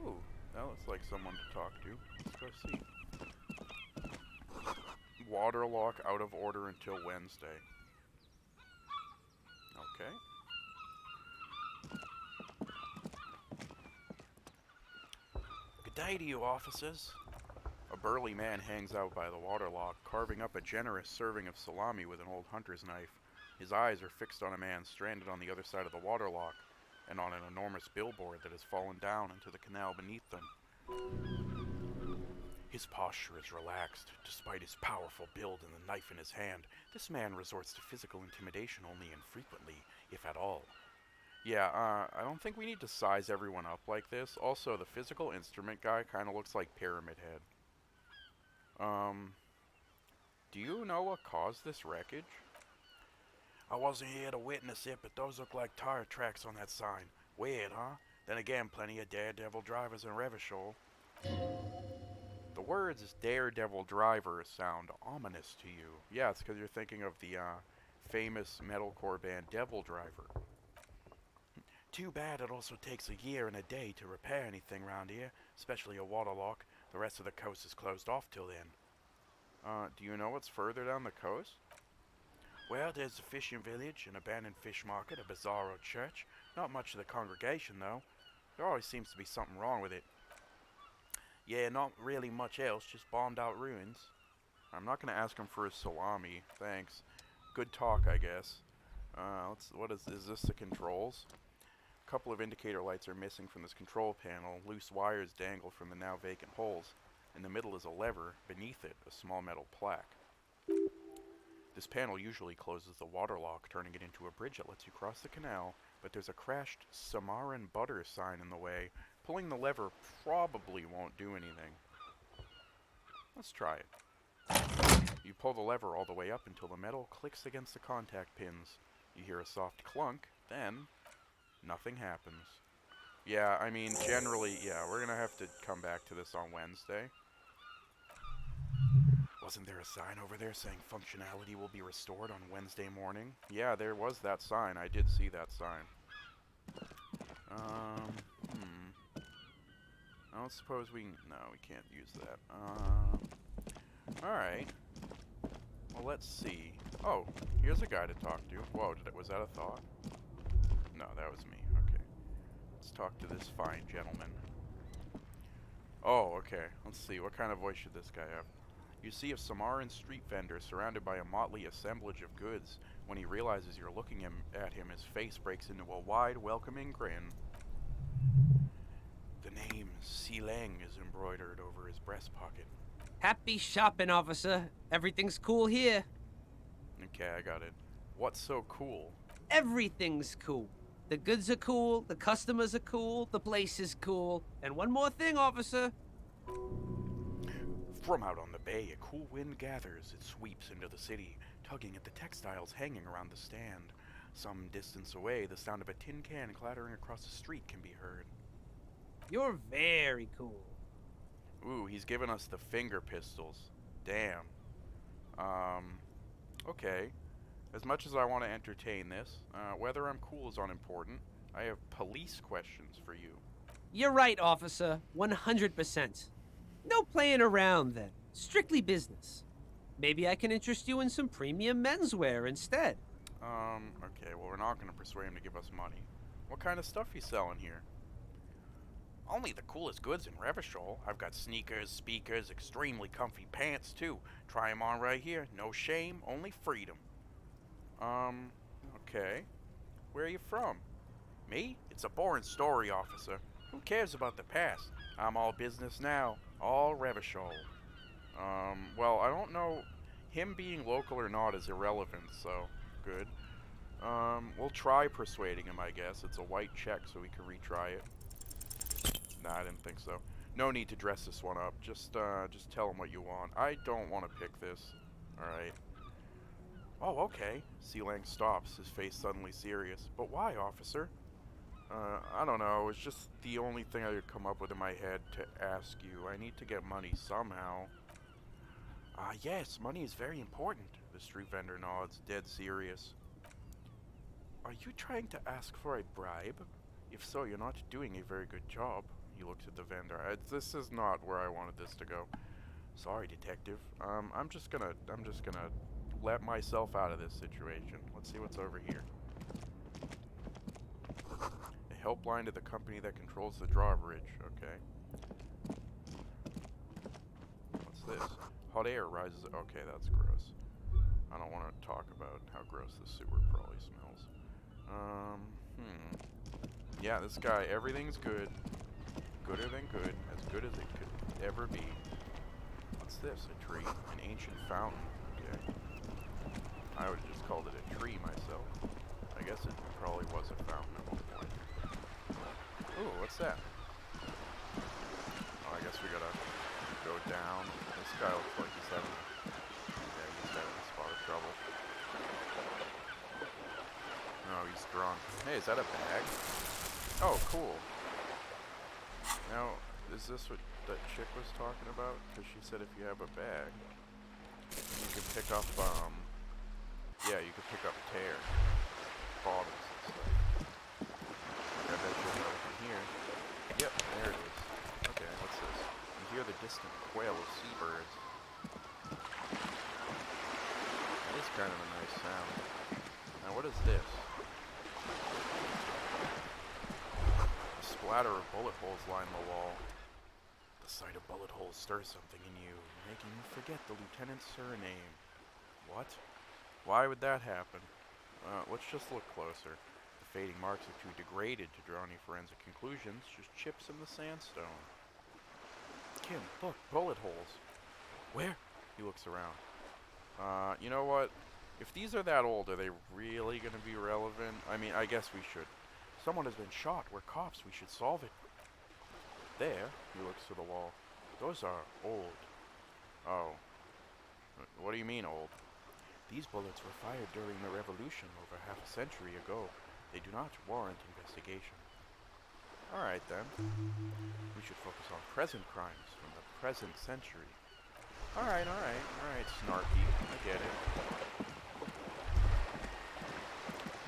Ooh, that looks like someone to talk to. Let's go see. Waterlock out of order until Wednesday. Okay. Good day to you, officers. A burly man hangs out by the waterlock, carving up a generous serving of salami with an old hunter's knife. His eyes are fixed on a man stranded on the other side of the waterlock, and on an enormous billboard that has fallen down into the canal beneath them. His posture is relaxed, despite his powerful build and the knife in his hand. This man resorts to physical intimidation only infrequently, if at all. Yeah, I don't think we need to size everyone up like this. Also, the physical instrument guy kind of looks like Pyramid Head. Do you know what caused this wreckage? I wasn't here to witness it, but those look like tire tracks on that sign. Weird, huh? Then again, plenty of daredevil drivers in Revachol. The words Daredevil Driver sound ominous to you. Yeah, it's because you're thinking of the famous metalcore band Devil Driver. Too bad it also takes a year and a day to repair anything around here, especially a waterlock. The rest of the coast is closed off till then. Do you know what's further down the coast? Well, there's a fishing village, an abandoned fish market, a bizarro church. Not much of the congregation, though. There always seems to be something wrong with it. Yeah, not really much else, just bombed out ruins. I'm not gonna ask him for his salami, thanks. Good talk, I guess. Is this the controls? A couple of indicator lights are missing from this control panel. Loose wires dangle from the now vacant holes. In the middle is a lever, beneath it, a small metal plaque. This panel usually closes the waterlock, turning it into a bridge that lets you cross the canal, but there's a crashed Samaran Butter sign in the way. Pulling the lever probably won't do anything. Let's try it. You pull the lever all the way up until the metal clicks against the contact pins. You hear a soft clunk, then nothing happens. Yeah, I mean, generally, yeah, we're gonna have to come back to this on Wednesday. Wasn't there a sign over there saying functionality will be restored on Wednesday morning? Yeah, there was that sign. I did see that sign. I don't suppose we... No, we can't use that. Alright. Well, let's see. Oh, here's a guy to talk to. Whoa, was that a thought? No, that was me. Okay. Let's talk to this fine gentleman. Oh, okay. Let's see. What kind of voice should this guy have? You see a Samaran street vendor surrounded by a motley assemblage of goods. When he realizes you're looking at him, his face breaks into a wide, welcoming grin. The name Sileng is embroidered over his breast pocket. Happy shopping, officer. Everything's cool here. Okay, I got it. What's so cool? Everything's cool. The goods are cool, the customers are cool, the place is cool. And one more thing, officer. From out on the bay, a cool wind gathers. It sweeps into the city, tugging at the textiles hanging around the stand. Some distance away, the sound of a tin can clattering across the street can be heard. You're very cool. Ooh, he's giving us the finger pistols. Damn. Okay. As much as I want to entertain this, whether I'm cool is unimportant. I have police questions for you. You're right, officer. 100%. No playing around, then. Strictly business. Maybe I can interest you in some premium menswear instead. Okay, well, we're not going to persuade him to give us money. What kind of stuff you selling here? Only the coolest goods in Revachol. I've got sneakers, speakers, extremely comfy pants, too. Try 'em on right here. No shame, only freedom. Okay. Where are you from? Me? It's a boring story, officer. Who cares about the past? I'm all business now. All Revachol. Well, I don't know. Him being local or not is irrelevant, so good. We'll try persuading him, I guess. It's a white check, so we can retry it. Nah, I didn't think so. No need to dress this one up. Just tell him what you want. I don't want to pick this. Alright. Oh, okay. Sileng stops, his face suddenly serious. But why, officer? I don't know. It's just the only thing I could come up with in my head to ask you. I need to get money somehow. Yes, money is very important. The street vendor nods, dead serious. Are you trying to ask for a bribe? If so, you're not doing a very good job. He looks at the vendor. This is not where I wanted this to go. Sorry, detective. I'm just gonna let myself out of this situation. Let's see what's over here. A helpline to the company that controls the drawbridge. Okay. What's this? Hot air rises. Okay, that's gross. I don't want to talk about how gross the sewer probably smells. Yeah, this guy, everything's good. Gooder than good. As good as it could ever be. What's this? A tree? An ancient fountain. Okay. I would have just called it a tree myself. I guess it probably was a fountain at one point. Ooh, what's that? Oh, I guess we gotta go down. This guy looks like he's having a spot of trouble. No, he's drunk. Hey, is that a bag? Oh, cool. Now, is this what that chick was talking about? Because she said if you have a bag, you can pick up, Yeah, you could pick up tear bottles and stuff. I bet you'll know from here. Yep, there it is. Okay, what's this? You hear the distant quail of seabirds. That is kind of a nice sound. Now what is this? A splatter of bullet holes line the wall. The sight of bullet holes stirs something in you, making you forget the lieutenant's surname. What? Why would that happen? Let's just look closer. The fading marks are too degraded to draw any forensic conclusions, just chips in the sandstone. Kim, look, bullet holes. Where? He looks around. You know what? If these are that old, are they really gonna be relevant? I mean, I guess we should. Someone has been shot. We're cops. We should solve it. There, he looks to the wall. Those are old. Oh. What do you mean old? These bullets were fired during the revolution over half a century ago. They do not warrant investigation. Alright then. We should focus on present crimes from the present century. Alright, Snarky. I get it.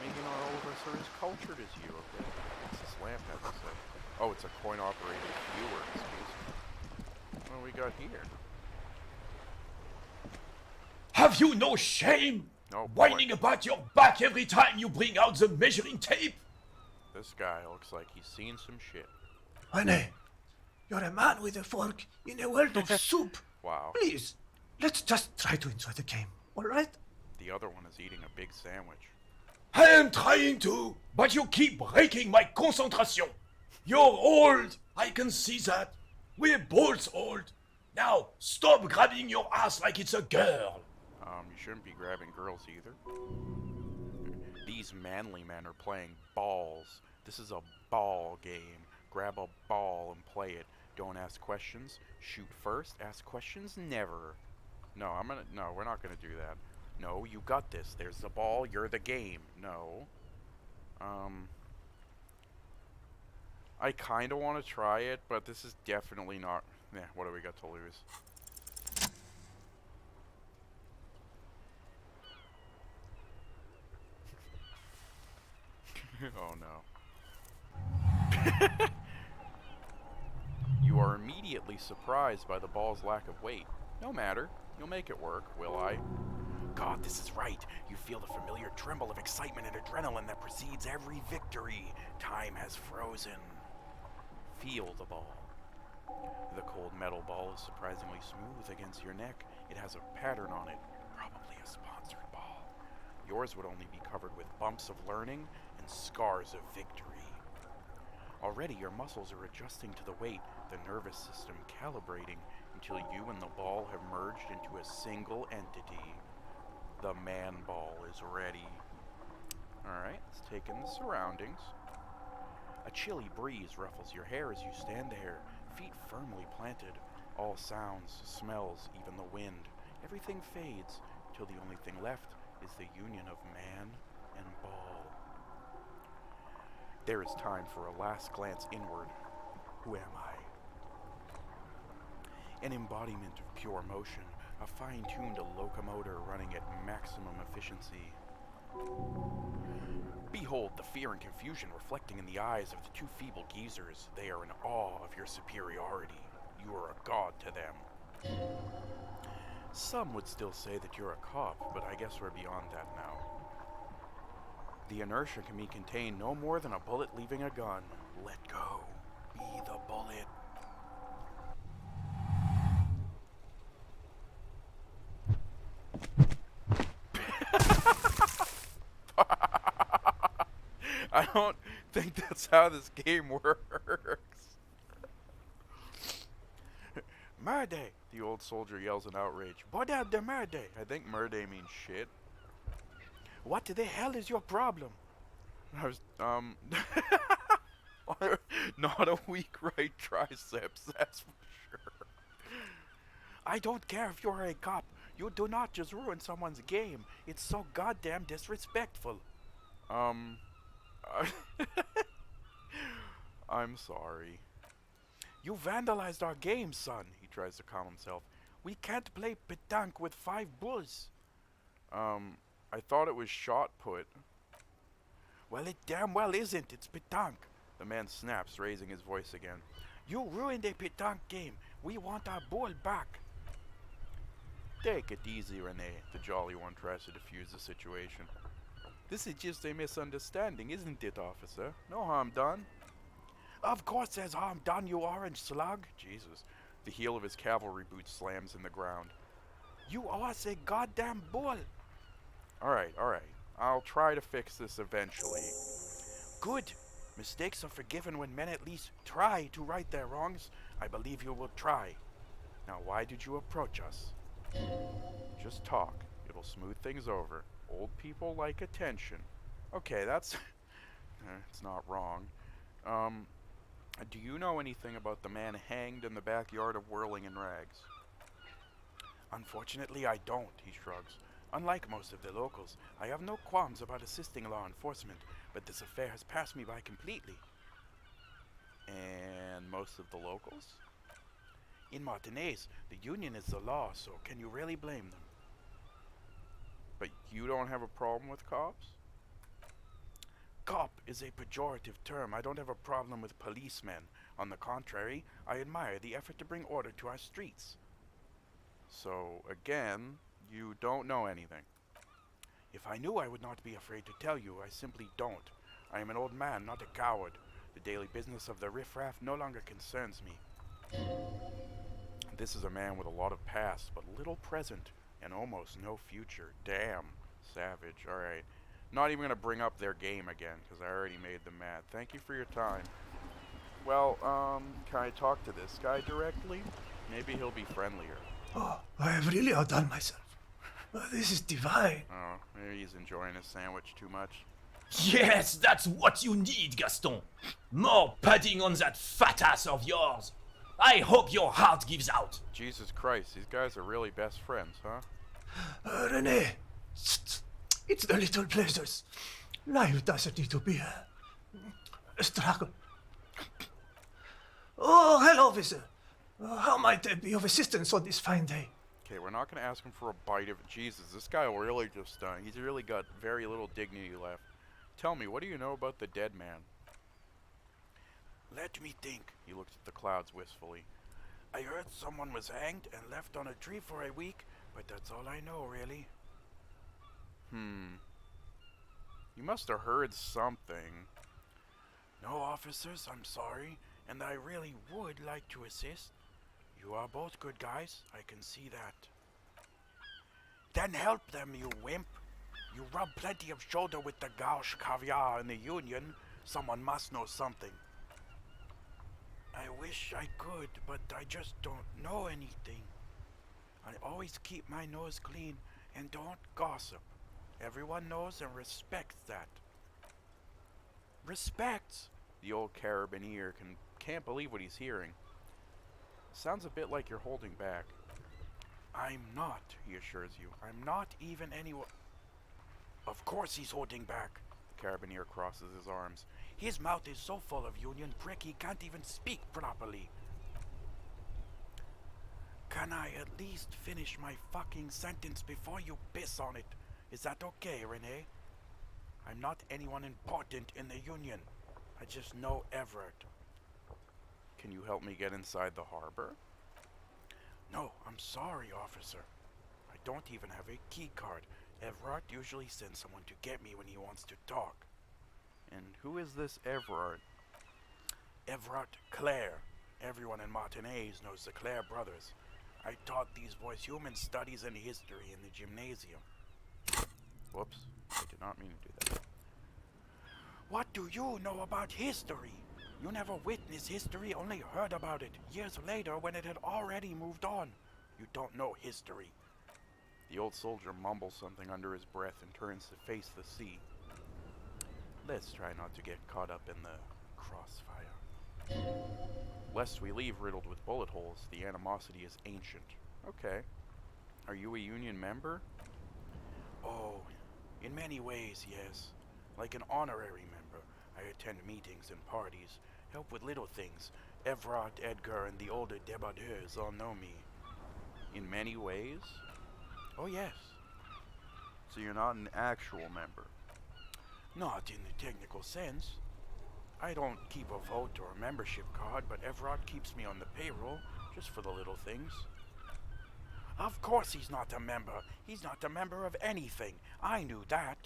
Maybe not all of us are as cultured as you, okay? What's this lamp have to say? Oh, it's a coin-operated viewer, excuse me. What do we got here? Have you no shame? Oh, whining about your back every time you bring out the measuring tape? This guy looks like he's seen some shit. René, you're a man with a fork in a world of soup. Wow. Please, let's just try to enjoy the game, alright? The other one is eating a big sandwich. I am trying to, but you keep breaking my concentration. You're old, I can see that. We're both old. Now, stop grabbing your ass like it's a girl. You shouldn't be grabbing girls either. These manly men are playing balls. This is a ball game. Grab a ball and play it. Don't ask questions. Shoot first. Ask questions never. No, we're not gonna do that. No, you got this. There's the ball. You're the game. No. I kind of want to try it, but this is definitely not. Yeah, what do we got to lose? Oh no. You are immediately surprised by the ball's lack of weight. No matter. You'll make it work, will I? God, this is right. You feel the familiar tremble of excitement and adrenaline that precedes every victory. Time has frozen. Feel the ball. The cold metal ball is surprisingly smooth against your neck. It has a pattern on it. Probably a sponsored ball. Yours would only be covered with bumps of learning and scars of victory. Already your muscles are adjusting to the weight, the nervous system calibrating until you and the ball have merged into a single entity. The man ball is ready. Alright, let's take in the surroundings. A chilly breeze ruffles your hair as you stand there, feet firmly planted. All sounds, smells, even the wind. Everything fades, till the only thing left is the union of man and ball. There is time for a last glance inward. Who am I? An embodiment of pure motion, a fine-tuned locomotor running at maximum efficiency. Behold the fear and confusion reflecting in the eyes of the two feeble geezers. They are in awe of your superiority. You are a god to them. Some would still say that you're a cop, but I guess we're beyond that now. The inertia can be contained no more than a bullet leaving a gun. Let go. Be the bullet. I don't think that's how this game works. Murday! The old soldier yells in outrage. What out the murday? I think murday means shit. What the hell is your problem? I was, not a weak right triceps, that's for sure. I don't care if you're a cop. You do not just ruin someone's game. It's so goddamn disrespectful. I'm sorry. You vandalized our game, son, he tries to calm himself. We can't play petanque with 5 bulls. I thought it was shot put. Well, it damn well isn't. It's pétanque. The man snaps, raising his voice again. You ruined a pétanque game. We want our ball back. Take it easy, Renee. The jolly one tries to defuse the situation. This is just a misunderstanding, isn't it, officer? No harm done. Of course there's harm done, you orange slug. Jesus. The heel of his cavalry boot slams in the ground. You are a goddamn bull. Alright. I'll try to fix this eventually. Good. Mistakes are forgiven when men at least try to right their wrongs. I believe you will try. Now, why did you approach us? Just talk. It'll smooth things over. Old people like attention. Okay, that's... it's not wrong. Do you know anything about the man hanged in the backyard of Whirling in Rags? Unfortunately, I don't, he shrugs. Unlike most of the locals, I have no qualms about assisting law enforcement, but this affair has passed me by completely. And most of the locals? In Martinez, the union is the law, so can you really blame them? But you don't have a problem with cops? Cop is a pejorative term. I don't have a problem with policemen. On the contrary, I admire the effort to bring order to our streets. So, again, you don't know anything. If I knew, I would not be afraid to tell you. I simply don't. I am an old man, not a coward. The daily business of the riffraff no longer concerns me. This is a man with a lot of past, but little present, and almost no future. Damn. Savage. Alright. Not even going to bring up their game again, because I already made them mad. Thank you for your time. Well, can I talk to this guy directly? Maybe he'll be friendlier. Oh, I have really outdone myself. This is divine. Oh, maybe he's enjoying his sandwich too much. Yes, that's what you need, Gaston. More padding on that fat ass of yours. I hope your heart gives out. Jesus Christ, these guys are really best friends, huh? Renee, it's the little pleasures. Life doesn't need to be a struggle. Oh, hello, officer. How might I be of assistance on this fine day? Okay, we're not going to ask him for a bite of it. Jesus, this guy will really just, he's really got very little dignity left. Tell me, what do you know about the dead man? Let me think. He looked at the clouds wistfully. I heard someone was hanged and left on a tree for a week, but that's all I know, really. You must have heard something. No, officers, I'm sorry, and I really would like to assist. You are both good guys, I can see that. Then help them, you wimp. You rub plenty of shoulder with the gauche caviar in the union. Someone must know something. I wish I could, but I just don't know anything. I always keep my nose clean and don't gossip. Everyone knows and respects that. Respects? The old carabiner can't believe what he's hearing. Sounds a bit like you're holding back. I'm not, he assures you. I'm not even anyone. Of course he's holding back. The carabiner crosses his arms. His mouth is so full of union prick he can't even speak properly. Can I at least finish my fucking sentence before you piss on it? Is that okay, Renee? I'm not anyone important in the union. I just know Everett. Can you help me get inside the harbor? No, I'm sorry, officer. I don't even have a key card. Everard usually sends someone to get me when he wants to talk. And who is this Everard? Everard Clare. Everyone in Martinez knows the Clare brothers. I taught these boys human studies and history in the gymnasium. Whoops, I did not mean to do that. What do you know about history? You never witnessed history, only heard about it years later when it had already moved on. You don't know history. The old soldier mumbles something under his breath and turns to face the sea. Let's try not to get caught up in the crossfire. Lest we leave riddled with bullet holes, the animosity is ancient. Okay. Are you a union member? Oh, in many ways, yes. Like an honorary member, I attend meetings and parties, help with little things. Everard, Edgar, and the older débardeurs all know me. In many ways? Oh, yes. So you're not an actual member. Not in the technical sense. I don't keep a vote or a membership card, but Everard keeps me on the payroll, just for the little things. Of course he's not a member. He's not a member of anything. I knew that.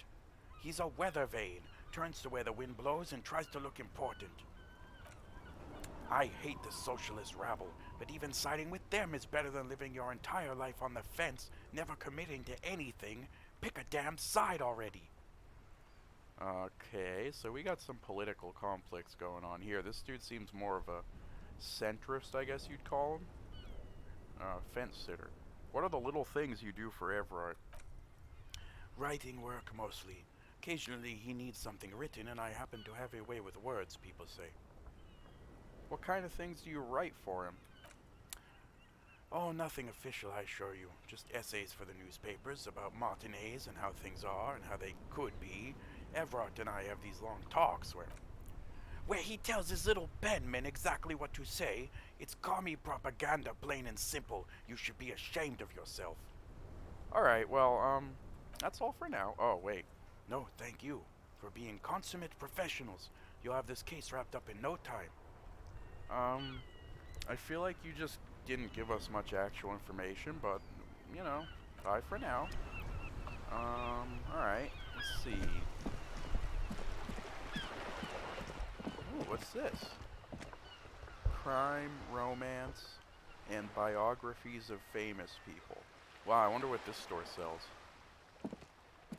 He's a weather vane, turns to where the wind blows and tries to look important. I hate the socialist rabble, but even siding with them is better than living your entire life on the fence, never committing to anything. Pick a damn side already. Okay, so we got some political conflicts going on here. This dude seems more of a centrist, I guess you'd call him. Fence sitter. What are the little things you do for Everard? Writing work, mostly. Occasionally he needs something written, and I happen to have a way with words, people say. What kind of things do you write for him? Oh, nothing official, I assure you. Just essays for the newspapers about matinees and how things are and how they could be. Everard and I have these long talks where he tells his little penman exactly what to say. It's commie propaganda, plain and simple. You should be ashamed of yourself. Alright, well, that's all for now. Oh, wait. No, thank you for being consummate professionals. You'll have this case wrapped up in no time. I feel like you just didn't give us much actual information, but, you know, bye for now. Alright, let's see. Ooh, what's this? Crime, romance, and biographies of famous people. Wow, I wonder what this store sells.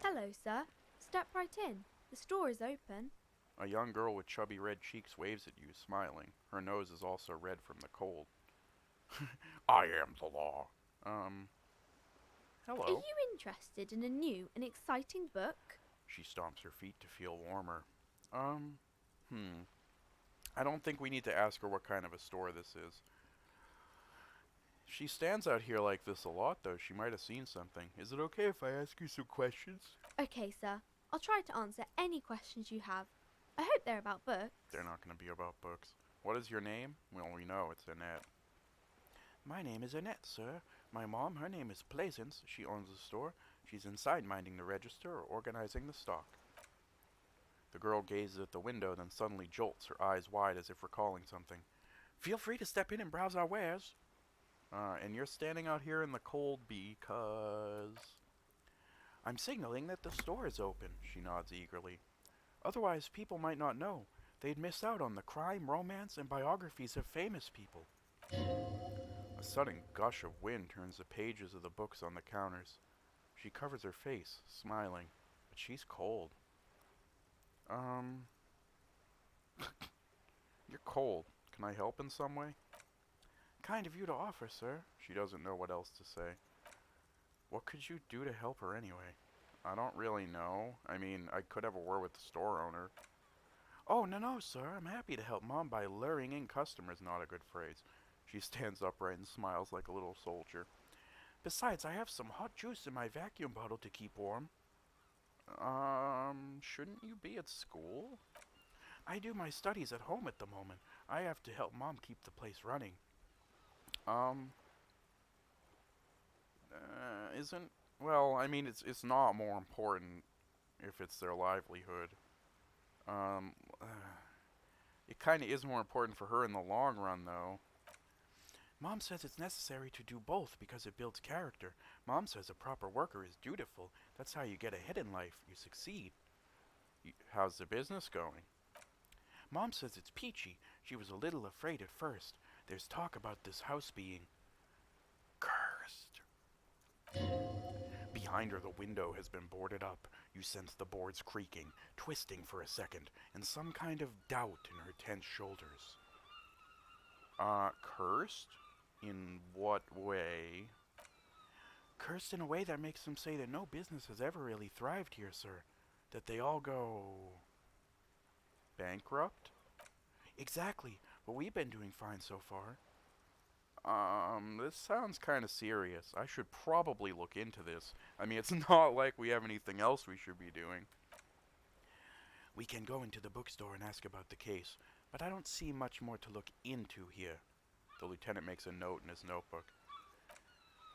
Hello, sir. Step right in. The store is open. A young girl with chubby red cheeks waves at you, smiling. Her nose is also red from the cold. I am the law. Hello. Are you interested in a new and exciting book? She stomps her feet to feel warmer. I don't think we need to ask her what kind of a store this is. She stands out here like this a lot, though. She might have seen something. Is it okay if I ask you some questions? Okay, sir. I'll try to answer any questions you have. I hope they're about books. They're not going to be about books. What is your name? Well, we know it's Annette. My name is Annette, sir. My mom, her name is Plaisance. She owns the store. She's inside minding the register or organizing the stock. The girl gazes at the window, then suddenly jolts, her eyes wide as if recalling something. Feel free to step in and browse our wares. And you're standing out here in the cold because... I'm signaling that the store is open, she nods eagerly. Otherwise, people might not know. They'd miss out on the crime, romance, and biographies of famous people. A sudden gush of wind turns the pages of the books on the counters. She covers her face, smiling, but she's cold. You're cold. Can I help in some way? Kind of you to offer, sir. She doesn't know what else to say. What could you do to help her anyway? I don't really know. I mean, I could have a word with the store owner. Oh, no, sir. I'm happy to help Mom by luring in customers. Not a good phrase. She stands upright and smiles like a little soldier. Besides, I have some hot juice in my vacuum bottle to keep warm. Shouldn't you be at school? I do my studies at home at the moment. I have to help Mom keep the place running. Well, I mean, it's not more important if it's their livelihood. It kind of is more important for her in the long run, though. Mom says it's necessary to do both because it builds character. Mom says a proper worker is dutiful. That's how you get ahead in life. You succeed. How's the business going? Mom says it's peachy. She was a little afraid at first. There's talk about this house being cursed. Behind her, the window has been boarded up. You sense the boards creaking, twisting for a second, and some kind of doubt in her tense shoulders. Cursed? In what way? Cursed in a way that makes them say that no business has ever really thrived here, sir. That they all go... bankrupt? Exactly, but we've been doing fine so far. This sounds kind of serious. I should probably look into this. I mean, it's not like we have anything else we should be doing. We can go into the bookstore and ask about the case, but I don't see much more to look into here. The lieutenant makes a note in his notebook.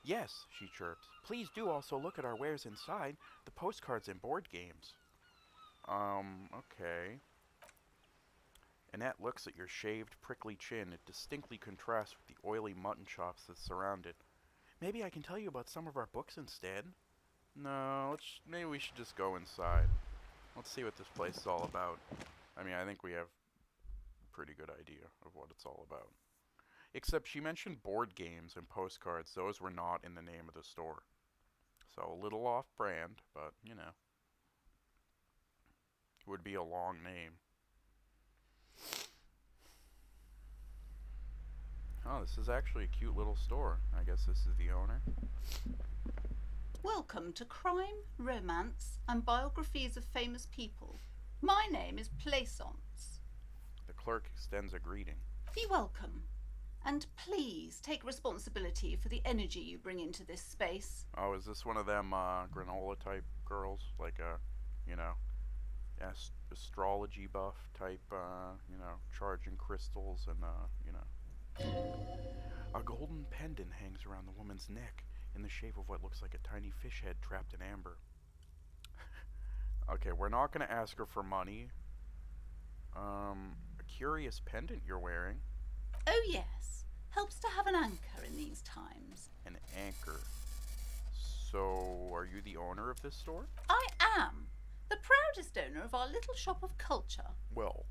Yes, she chirps. Please do also look at our wares inside, the postcards and board games. Okay. Annette looks at your shaved, prickly chin. It distinctly contrasts with the oily mutton chops that surround it. Maybe I can tell you about some of our books instead. No, maybe we should just go inside. Let's see what this place is all about. I mean, I think we have a pretty good idea of what it's all about. Except she mentioned board games and postcards. Those were not in the name of the store. So a little off-brand, but, you know. It would be a long name. Oh, this is actually a cute little store. I guess this is the owner. Welcome to Crime, Romance, and Biographies of Famous People. My name is Plaisance. The clerk extends a greeting. Be welcome. And please take responsibility for the energy you bring into this space. Oh, is this one of them granola type girls? Like a, you know, astrology buff type, you know, charging crystals and, you know. A golden pendant hangs around the woman's neck in the shape of what looks like a tiny fish head trapped in amber. Okay, we're not going to ask her for money. A curious pendant you're wearing. Oh yes, helps to have an anchor in these times. An anchor. So, are you the owner of this store? I am. The proudest owner of our little shop of culture. Well,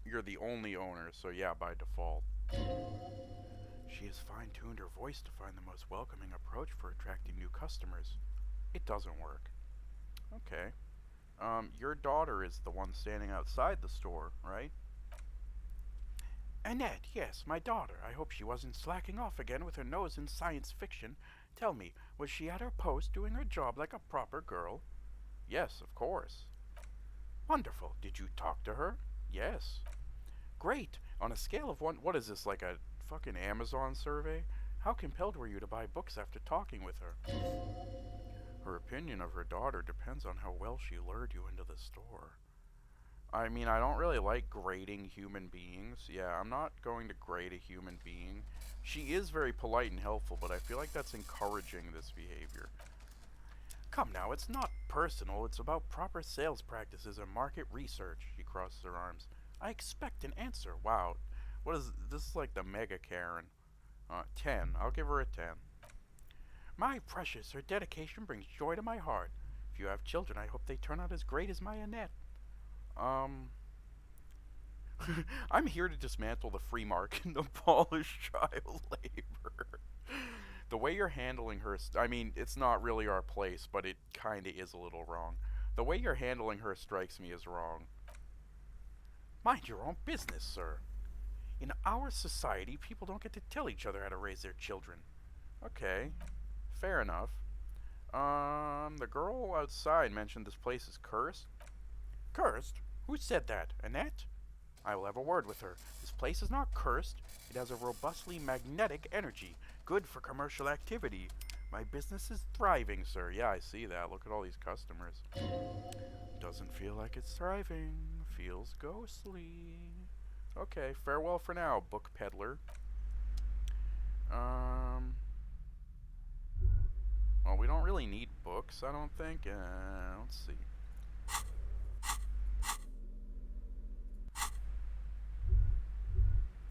you're the only owner, so yeah, by default. She has fine-tuned her voice to find the most welcoming approach for attracting new customers. It doesn't work. Okay. Your daughter is the one standing outside the store, right? Annette, yes, my daughter. I hope she wasn't slacking off again with her nose in science fiction. Tell me, was she at her post doing her job like a proper girl? Yes, of course. Wonderful. Did you talk to her? Yes. Great. On a scale of 1, what is this, like a fucking Amazon survey? How compelled were you to buy books after talking with her? Her opinion of her daughter depends on how well she lured you into the store. I mean, I don't really like grading human beings. Yeah, I'm not going to grade a human being. She is very polite and helpful, but I feel like that's encouraging this behavior. Come now, it's not personal. It's about proper sales practices and market research. She crosses her arms. I expect an answer. Wow. What is this? Is like the Mega Karen. 10. I'll give her a 10. My precious, her dedication brings joy to my heart. If you have children, I hope they turn out as great as my Annette. I'm here to dismantle the free market and abolish child labor. The way you're handling her, I mean, it's not really our place, but it kinda is a little wrong. The way you're handling her strikes me as wrong. Mind your own business, sir. In our society, people don't get to tell each other how to raise their children. Okay, fair enough. The girl outside mentioned this place is cursed. Cursed? Who said that? Annette? I will have a word with her. This place is not cursed. It has a robustly magnetic energy, good for commercial activity. My business is thriving, sir. Yeah, I see that. Look at all these customers. Doesn't feel like it's thriving. Feels ghostly. Okay, farewell for now, book peddler. Well, we don't really need books, I don't think. Let's see.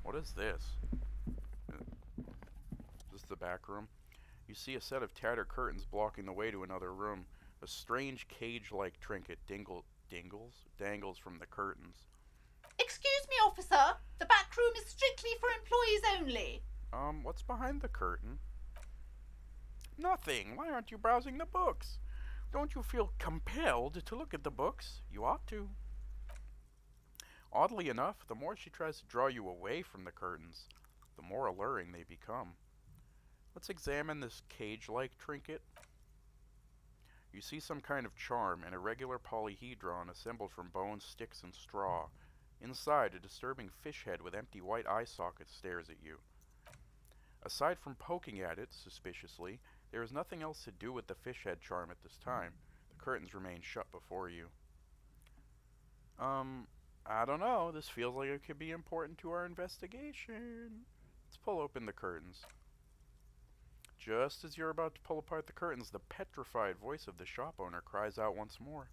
What is this? Is this the back room? You see a set of tattered curtains blocking the way to another room. A strange cage-like trinket dangles from the curtains. Excuse me, officer. The back room is strictly for employees only. What's behind the curtain? Nothing. Why aren't you browsing the books? Don't you feel compelled to look at the books? You ought to. Oddly enough, the more she tries to draw you away from the curtains, the more alluring they become. Let's examine this cage-like trinket. You see some kind of charm, an irregular polyhedron assembled from bones, sticks, and straw. Inside, a disturbing fish head with empty white eye sockets stares at you. Aside from poking at it suspiciously, there is nothing else to do with the fish head charm at this time. The curtains remain shut before you. I don't know. This feels like it could be important to our investigation. Let's pull open the curtains. Just as you're about to pull apart the curtains, the petrified voice of the shop owner cries out once more.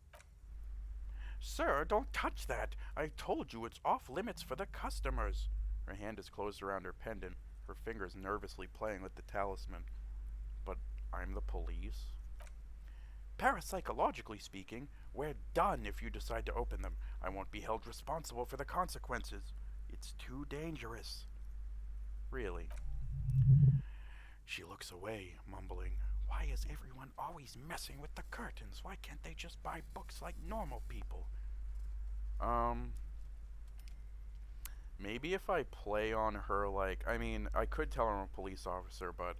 Sir, don't touch that. I told you it's off limits for the customers. Her hand is closed around her pendant, her fingers nervously playing with the talisman. But I'm the police? Parapsychologically speaking, we're done if you decide to open them. I won't be held responsible for the consequences. It's too dangerous. Really? She looks away, mumbling, Why is everyone always messing with the curtains? Why can't they just buy books like normal people? Maybe if I play on her like, I mean, I could tell her I'm a police officer, but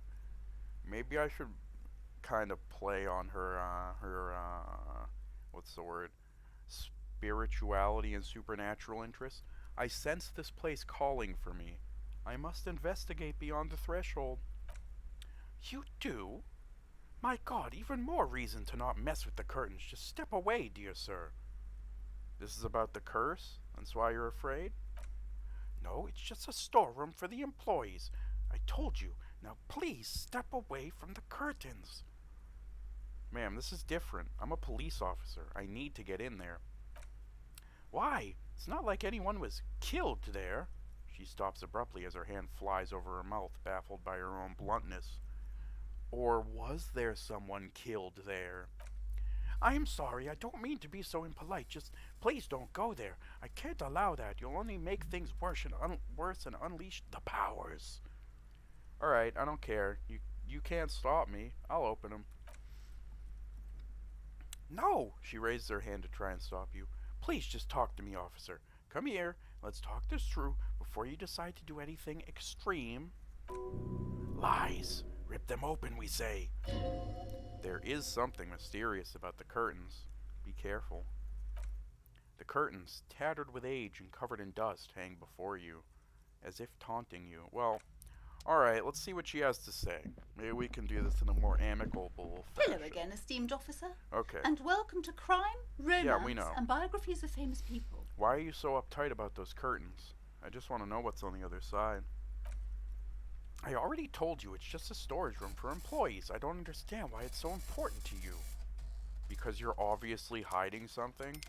maybe I should kind of play on her, what's the word? Spirituality and supernatural interests. I sense this place calling for me. I must investigate beyond the threshold. You do? My God, even more reason to not mess with the curtains. Just step away, dear sir. This is about the curse? That's why you're afraid? No, it's just a storeroom for the employees. I told you. Now please step away from the curtains. Ma'am, this is different. I'm a police officer. I need to get in there. Why? It's not like anyone was killed there. She stops abruptly as her hand flies over her mouth, baffled by her own bluntness. Or was there someone killed there? I'm sorry, I don't mean to be so impolite. Just please don't go there. I can't allow that. You'll only make things worse and unleash the powers. Alright, I don't care. You can't stop me. I'll open them. No! She raises her hand to try and stop you. Please just talk to me, officer. Come here. Let's talk this through before you decide to do anything extreme. Lies. Rip them open, we say. There is something mysterious about the curtains. Be careful. The curtains, tattered with age and covered in dust, hang before you, as if taunting you. Well, alright, let's see what she has to say. Maybe we can do this in a more amicable fashion. Hello again, esteemed officer. Okay. And welcome to Crime, Romance, we know. and Biographies of Famous People. Why are you so uptight about those curtains? I just want to know what's on the other side. I already told you it's just a storage room for employees. I don't understand why it's so important to you. Because you're obviously hiding something?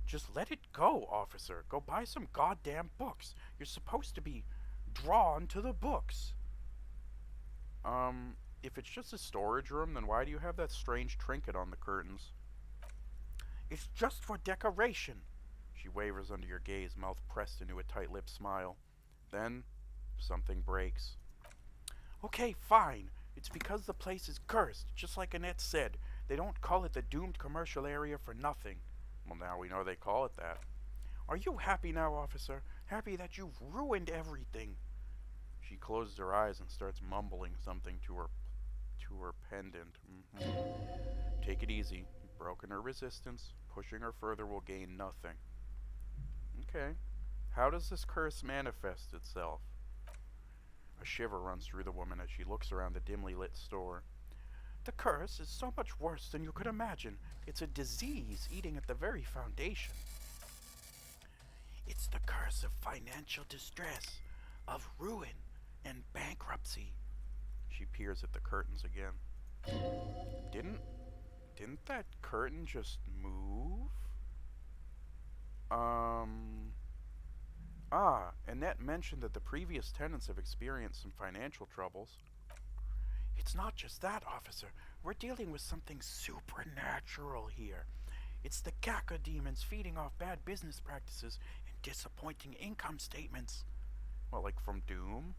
Just let it go, officer. Go buy some goddamn books. You're supposed to be drawn to the books. If it's just a storage room, then why do you have that strange trinket on the curtains? It's just for decoration. She wavers under your gaze, mouth pressed into a tight-lipped smile. Then, something breaks. Okay, fine. It's because the place is cursed, just like Annette said. They don't call it the doomed commercial area for nothing. Well, now we know they call it that. Are you happy now, officer? Happy that you've ruined everything? She closes her eyes and starts mumbling something to her pendant. Take it easy. You've broken her resistance. Pushing her further will gain nothing. Okay. How does this curse manifest itself? A shiver runs through the woman as she looks around the dimly lit store. The curse is so much worse than you could imagine. It's a disease eating at the very foundation. It's the curse of financial distress, of ruin and bankruptcy. She peers at the curtains again. Didn't that curtain just move? Annette mentioned that the previous tenants have experienced some financial troubles. It's not just that, officer. We're dealing with something supernatural here. It's the Gaka demons feeding off bad business practices and disappointing income statements. Well, like from Doom?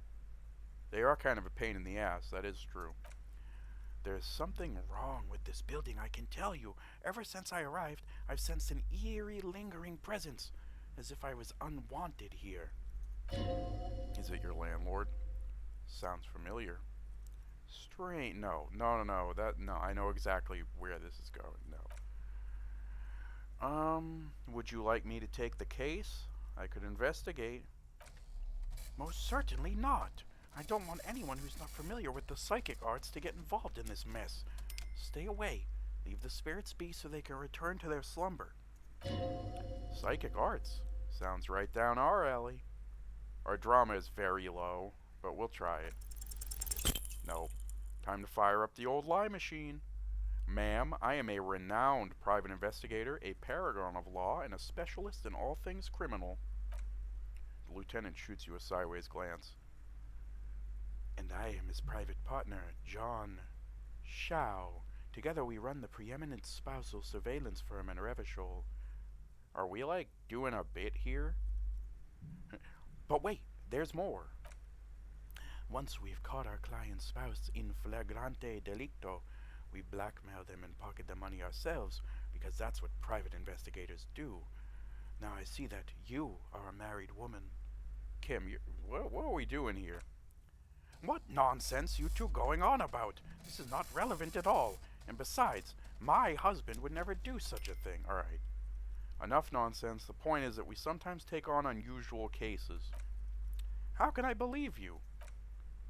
They are kind of a pain in the ass, that is true. There's something wrong with this building, I can tell you. Ever since I arrived, I've sensed an eerie, lingering presence, as if I was unwanted here. Is it your landlord? Sounds familiar. Strange. No. I know exactly where this is going. No. Would you like me to take the case? I could investigate. Most certainly not. I don't want anyone who's not familiar with the psychic arts to get involved in this mess. Stay away. Leave the spirits be so they can return to their slumber. Psychic arts? Sounds right down our alley. Our drama is very low, but we'll try it. No. Time to fire up the old lie machine. Ma'am, I am a renowned private investigator, a paragon of law, and a specialist in all things criminal. The lieutenant shoots you a sideways glance. And I am his private partner, John Shao. Together we run the preeminent spousal surveillance firm in Revachol. Are we, like, doing a bit here? But wait, there's more. Once we've caught our client's spouse in flagrante delicto, we blackmail them and pocket the money ourselves, because that's what private investigators do. Now I see that you are a married woman. Kim, what are we doing here? What nonsense you two going on about? This is not relevant at all. And besides, my husband would never do such a thing. Alright. Enough nonsense. The point is that we sometimes take on unusual cases. How can I believe you?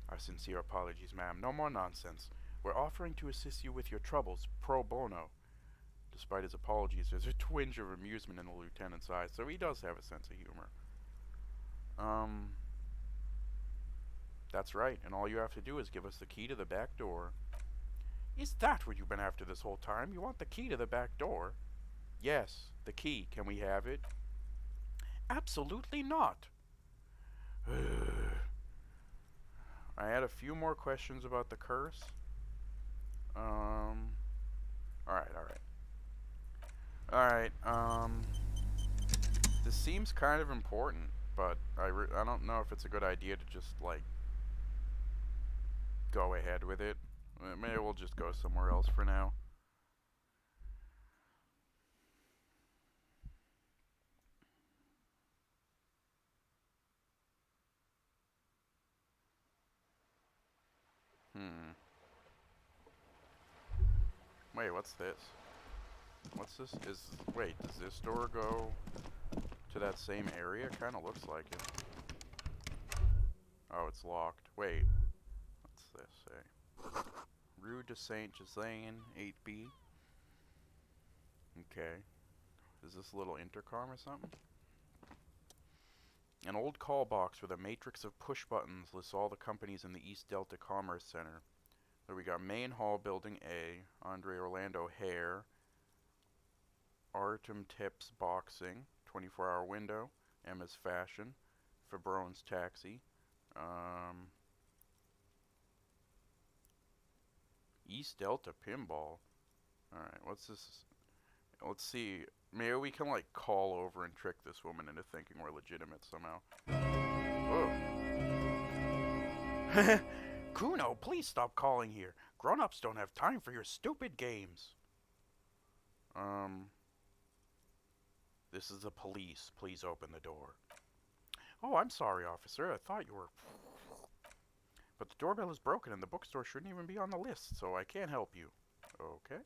Our sincere apologies, ma'am. No more nonsense. We're offering to assist you with your troubles, pro bono. Despite his apologies, there's a twinge of amusement in the lieutenant's eyes, so he does have a sense of humor. That's right, and all you have to do is give us the key to the back door. Is that what you've been after this whole time? You want the key to the back door? Yes, the key. Can we have it? Absolutely not. I had a few more questions about the curse. Alright, this seems kind of important, but I don't know if it's a good idea to just, like, go ahead with it. Maybe we'll just go somewhere else for now. Wait, what's this? What's this? Wait, does this door go to that same area? Kinda looks like it. Oh, it's locked. Wait. What's this say? Rue de Saint Ghislain, 8B. Okay. Is this a little intercom or something? An old call box with a matrix of push buttons lists all the companies in the East Delta Commerce Center. So we got Main Hall Building A, Andre Orlando Hair, Artem Tips Boxing, 24-hour window, Emma's Fashion, Fabrone's Taxi, East Delta Pinball. Alright, what's this? Let's see. Maybe we can, like, call over and trick this woman into thinking we're legitimate somehow. Oh. Kuno, please stop calling here. Grown-ups don't have time for your stupid games. This is the police. Please open the door. Oh, I'm sorry, officer. I thought you were... But the doorbell is broken and the bookstore shouldn't even be on the list, so I can't help you. Okay.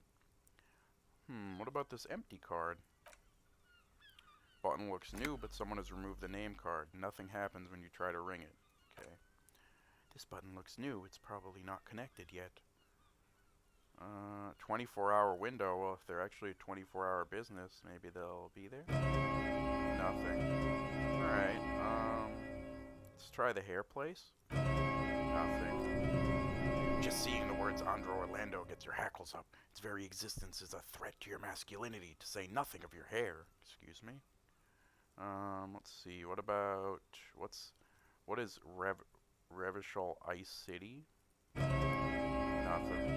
What about this empty card? Button looks new, but someone has removed the name card. Nothing happens when you try to ring it. Okay. This button looks new. It's probably not connected yet. 24-hour window. Well, if they're actually a 24-hour business, maybe they'll be there. Nothing. Alright, let's try the hair place. Nothing. Just seeing the words Andre Orlando gets your hackles up. Its very existence is a threat to your masculinity, to say nothing of your hair. Excuse me. Let's see. What about... What is Revachol Ice City? Nothing.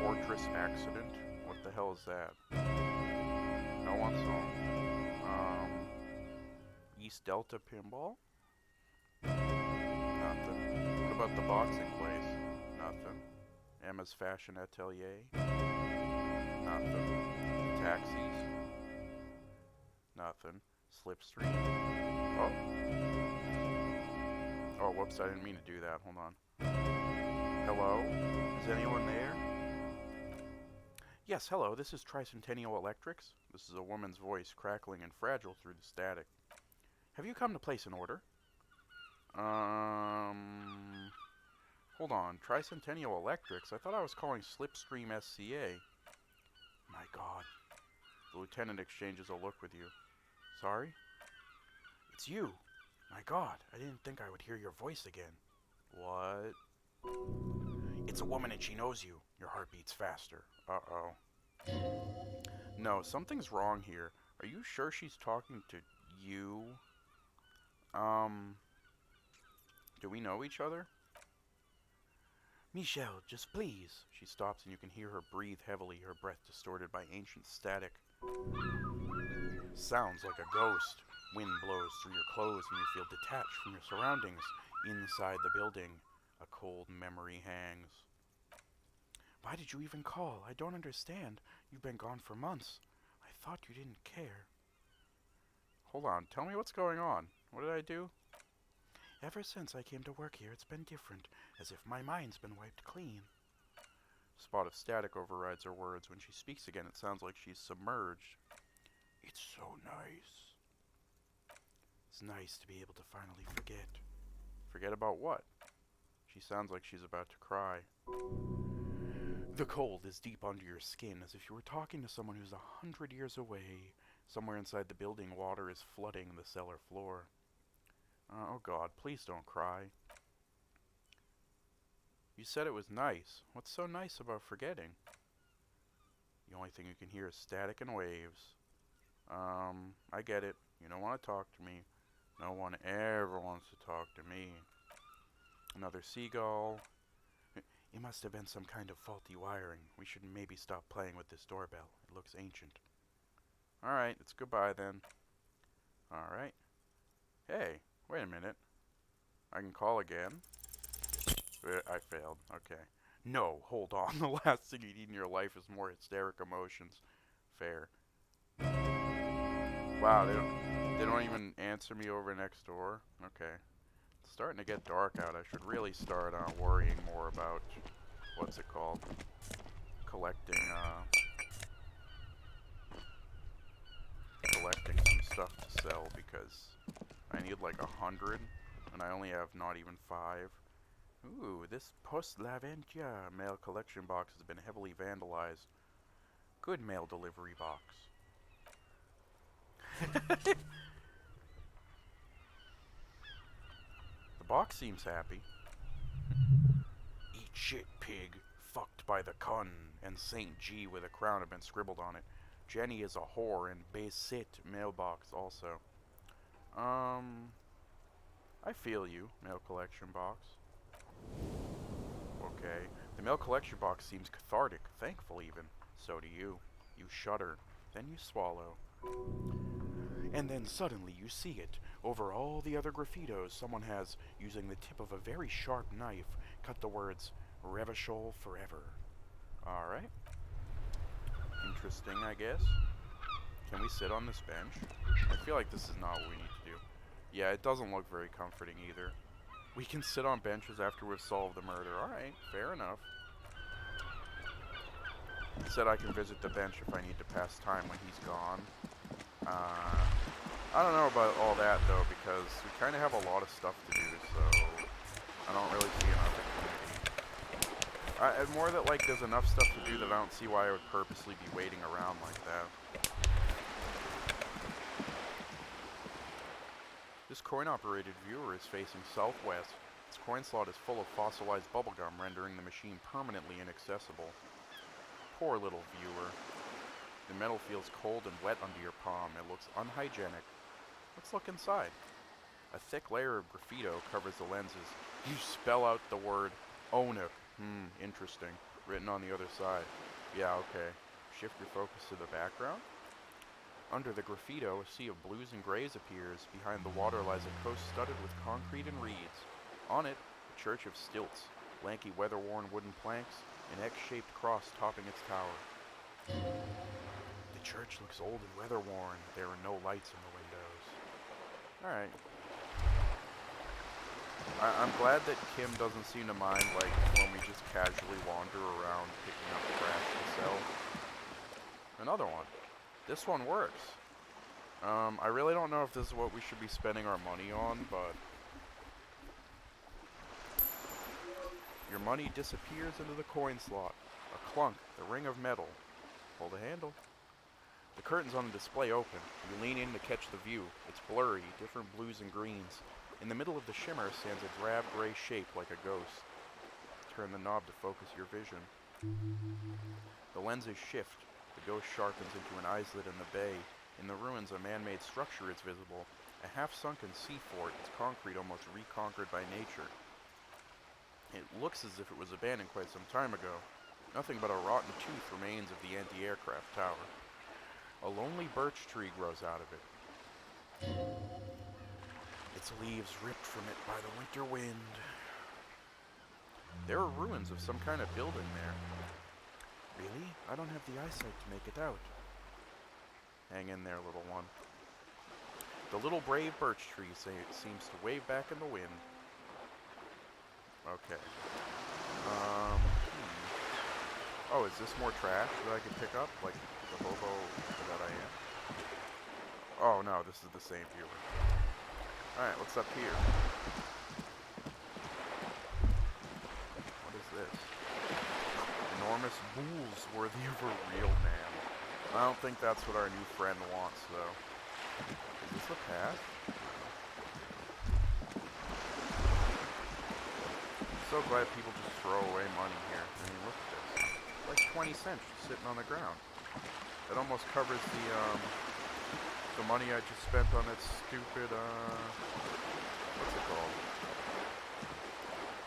Fortress Accident? What the hell is that? No one's home. East Delta Pinball? Nothing. What about the boxing place? Nothing. Emma's Fashion Atelier? Nothing. Taxis? Nothing. Slipstream? Oh. Oh, whoops, I didn't mean to do that. Hold on. Hello? Is anyone there? Yes, hello, this is Tricentennial Electrics. This is a woman's voice, crackling and fragile through the static. Have you come to place an order? Hold on, Tricentennial Electrics? I thought I was calling Slipstream SCA. My god. The lieutenant exchanges a look with you. Sorry? It's you. My god, I didn't think I would hear your voice again. What? It's a woman and she knows you. Your heart beats faster. Uh-oh. No, something's wrong here. Are you sure she's talking to you? Do we know each other? Michelle, just please. She stops and you can hear her breathe heavily, her breath distorted by ancient static. Sounds like a ghost. Wind blows through your clothes and you feel detached from your surroundings. Inside the building, a cold memory hangs. Why did you even call? I don't understand. You've been gone for months. I thought you didn't care. Hold on, tell me what's going on. What did I do? Ever since I came to work here, it's been different, as if my mind's been wiped clean. Spot of static overrides her words. When she speaks again, it sounds like she's submerged. It's so nice. It's nice to be able to finally forget. Forget about what? She sounds like she's about to cry. The cold is deep under your skin, as if you were talking to someone who's 100 years away. Somewhere inside the building, water is flooding the cellar floor. Oh God, please don't cry. You said it was nice. What's so nice about forgetting? The only thing you can hear is static and waves. I get it. You don't want to talk to me. No one ever wants to talk to me. Another seagull. It must have been some kind of faulty wiring. We should maybe stop playing with this doorbell. It looks ancient. Alright, it's goodbye then. Alright. Hey, wait a minute. I can call again. I failed. Okay. No, hold on. The last thing you need in your life is more hysteric emotions. Fair. Wow, they don't even answer me over next door. Okay. It's starting to get dark out. I should really start worrying more about what's it called? Collecting some stuff to sell, because I need like 100 and I only have not even 5. Ooh, this post-Laventia mail collection box has been heavily vandalized. Good mail delivery box. The box seems happy. Eat shit, pig. Fucked by the Kun. And St. G with a crown have been scribbled on it. Jenny is a whore, and Basit mailbox also. I feel you, mail collection box. Okay. The mail collection box seems cathartic, thankful even. So do you. You shudder. Then you swallow. And then suddenly you see it. Over all the other graffitos, someone has, using the tip of a very sharp knife, cut the words, Revachol forever. Alright. Interesting, I guess. Can we sit on this bench? I feel like this is not what we need to do. Yeah, it doesn't look very comforting either. We can sit on benches after we've solved the murder. Alright, fair enough. It said I can visit the bench if I need to pass time when he's gone. I don't know about all that though, because we kind of have a lot of stuff to do, so I don't really see an opportunity. More that like there's enough stuff to do that I don't see why I would purposely be waiting around like that. This coin-operated viewer is facing southwest. Its coin slot is full of fossilized bubblegum, rendering the machine permanently inaccessible. Poor little viewer. The metal feels cold and wet under your palm. It looks unhygienic. Let's look inside. A thick layer of graffito covers the lenses. You spell out the word Onuk. Interesting. Written on the other side. Yeah, okay. Shift your focus to the background. Under the graffito, a sea of blues and grays appears. Behind the water lies a coast studded with concrete and reeds. On it, a church of stilts, lanky weather-worn wooden planks, an X-shaped cross topping its tower. The church looks old and weather-worn. There are no lights in the windows. Alright. I'm glad that Kim doesn't seem to mind, like, when we just casually wander around picking up trash to sell. Another one. This one works. I really don't know if this is what we should be spending our money on, but your money disappears into the coin slot. A clunk, the ring of metal. Hold the handle. The curtains on the display open. You lean in to catch the view. It's blurry, different blues and greens. In the middle of the shimmer stands a drab gray shape like a ghost. turn the knob to focus your vision. The lenses shift. The ghost sharpens into an islet in the bay. In the ruins, a man-made structure is visible. A half-sunken sea fort, its concrete almost reconquered by nature. It looks as if it was abandoned quite some time ago. Nothing but a rotten tooth remains of the anti-aircraft tower. A lonely birch tree grows out of it. Its leaves ripped from it by the winter wind. There are ruins of some kind of building there. Really? I don't have the eyesight to make it out. Hang in there, little one. The little brave birch tree seems to wave back in the wind. Okay. Oh, is this more trash that I can pick up? Like the hobo that I am? Oh no, this is the same viewer. Alright, what's up here? What is this? Enormous bulls worthy of a real man. I don't think that's what our new friend wants, though. Is this a path? I'm so glad people just throw away money here. I mean, look at this. It's like 20 cents just sitting on the ground. It almost covers the money I just spent on that stupid, what's it called?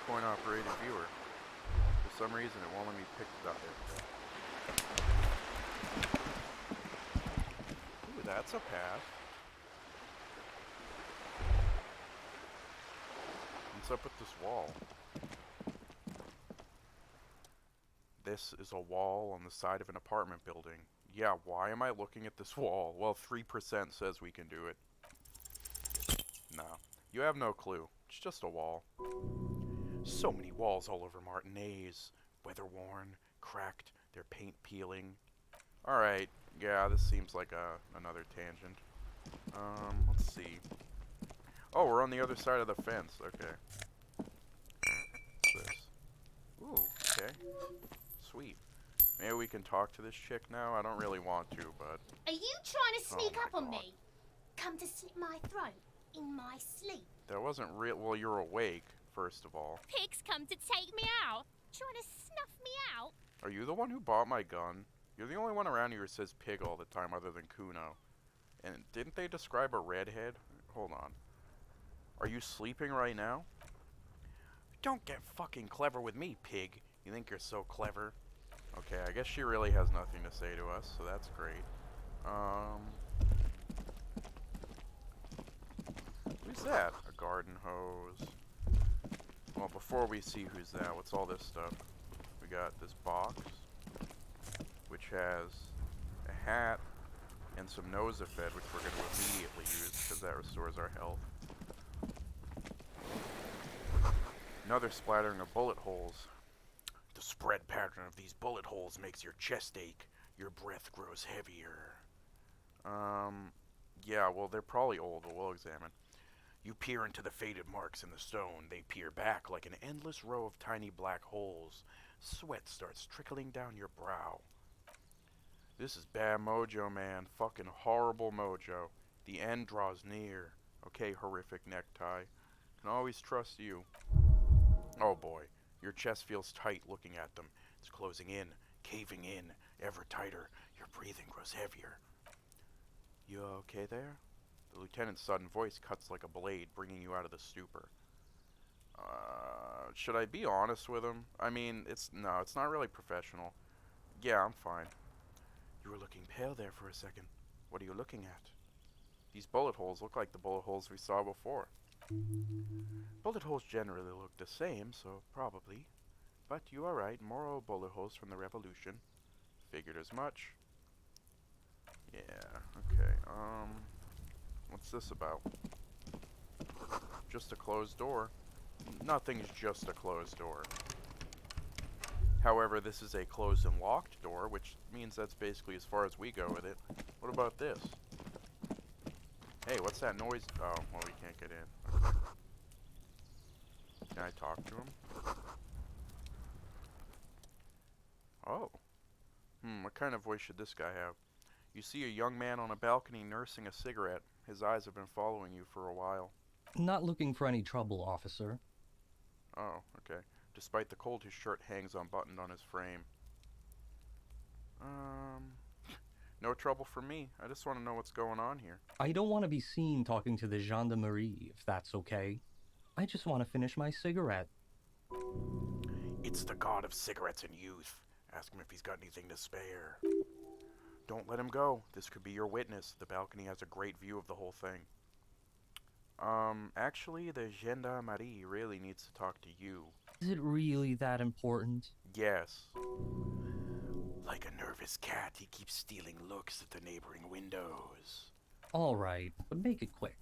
Coin-operated viewer. For some reason, it won't let me pick it up. Ooh, that's a path. What's up with this wall? This is a wall on the side of an apartment building. Yeah, why am I looking at this wall? Well, 3% says we can do it. No, you have no clue. It's just a wall. So many walls all over Martinez. Weather-worn, cracked, their paint peeling. Alright, yeah, this seems like another tangent. Let's see. Oh, we're on the other side of the fence. Okay. What's this? Ooh, okay. Sweet. Maybe we can talk to this chick now? I don't really want to, but... Are you trying to sneak Oh up my on God. me? Come to slit my throat in my sleep. That wasn't real. Well, you're awake, first of all. Pigs come to take me out. Trying to snuff me out. Are you the one who bought my gun? You're the only one around here who says pig all the time other than Kuno. And didn't they describe a redhead? Hold on. Are you sleeping right now? Don't get fucking clever with me, pig. You think you're so clever? Okay, I guess she really has nothing to say to us, so that's great. Who's that? A garden hose. Well, before we see who's that, what's all this stuff? We got this box, which has a hat and some Nosafed, which we're going to immediately use because that restores our health. Another splattering of bullet holes. The spread pattern of these bullet holes makes your chest ache. Your breath grows heavier. Yeah, well, they're probably old, but we'll examine. You peer into the faded marks in the stone. They peer back like an endless row of tiny black holes. Sweat starts trickling down your brow. This is bad mojo, man. Fucking horrible mojo. The end draws near. Okay, horrific necktie. Can always trust you. Oh boy. Your chest feels tight looking at them. It's closing in, caving in, ever tighter. Your breathing grows heavier. You okay there? The lieutenant's sudden voice cuts like a blade, bringing you out of the stupor. Should I be honest with him? I mean, it's not really professional. Yeah, I'm fine. You were looking pale there for a second. What are you looking at? These bullet holes look like the bullet holes we saw before. Bullet holes generally look the same, so probably. But you are right, more old bullet holes from the Revolution. Figured as much. Yeah, okay, what's this about? Just a closed door. Nothing's just a closed door. However, this is a closed and locked door, which means that's basically as far as we go with it. What about this? Hey, what's that noise? Oh, well, we can't get in. Okay. Can I talk to him? Oh. What kind of voice should this guy have? You see a young man on a balcony nursing a cigarette. His eyes have been following you for a while. Not looking for any trouble, officer. Oh, okay. Despite the cold, his shirt hangs unbuttoned on his frame. No trouble for me. I just want to know what's going on here. I don't want to be seen talking to the gendarmerie, if that's okay. I just want to finish my cigarette. It's the god of cigarettes and youth. Ask him if he's got anything to spare. Don't let him go. This could be your witness. The balcony has a great view of the whole thing. Actually, the gendarmerie really needs to talk to you. Is it really that important? Yes. Like a nervous cat, he keeps stealing looks at the neighboring windows. Alright, but make it quick.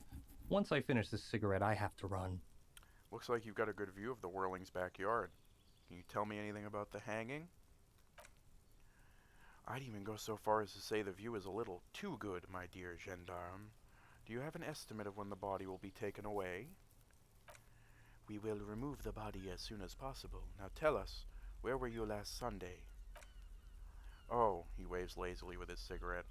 Once I finish this cigarette, I have to run. Looks like you've got a good view of the Whirling's backyard. Can you tell me anything about the hanging? I'd even go so far as to say the view is a little too good, my dear gendarme. Do you have an estimate of when the body will be taken away? We will remove the body as soon as possible. Now tell us, where were you last Sunday? Oh, he waves lazily with his cigarette.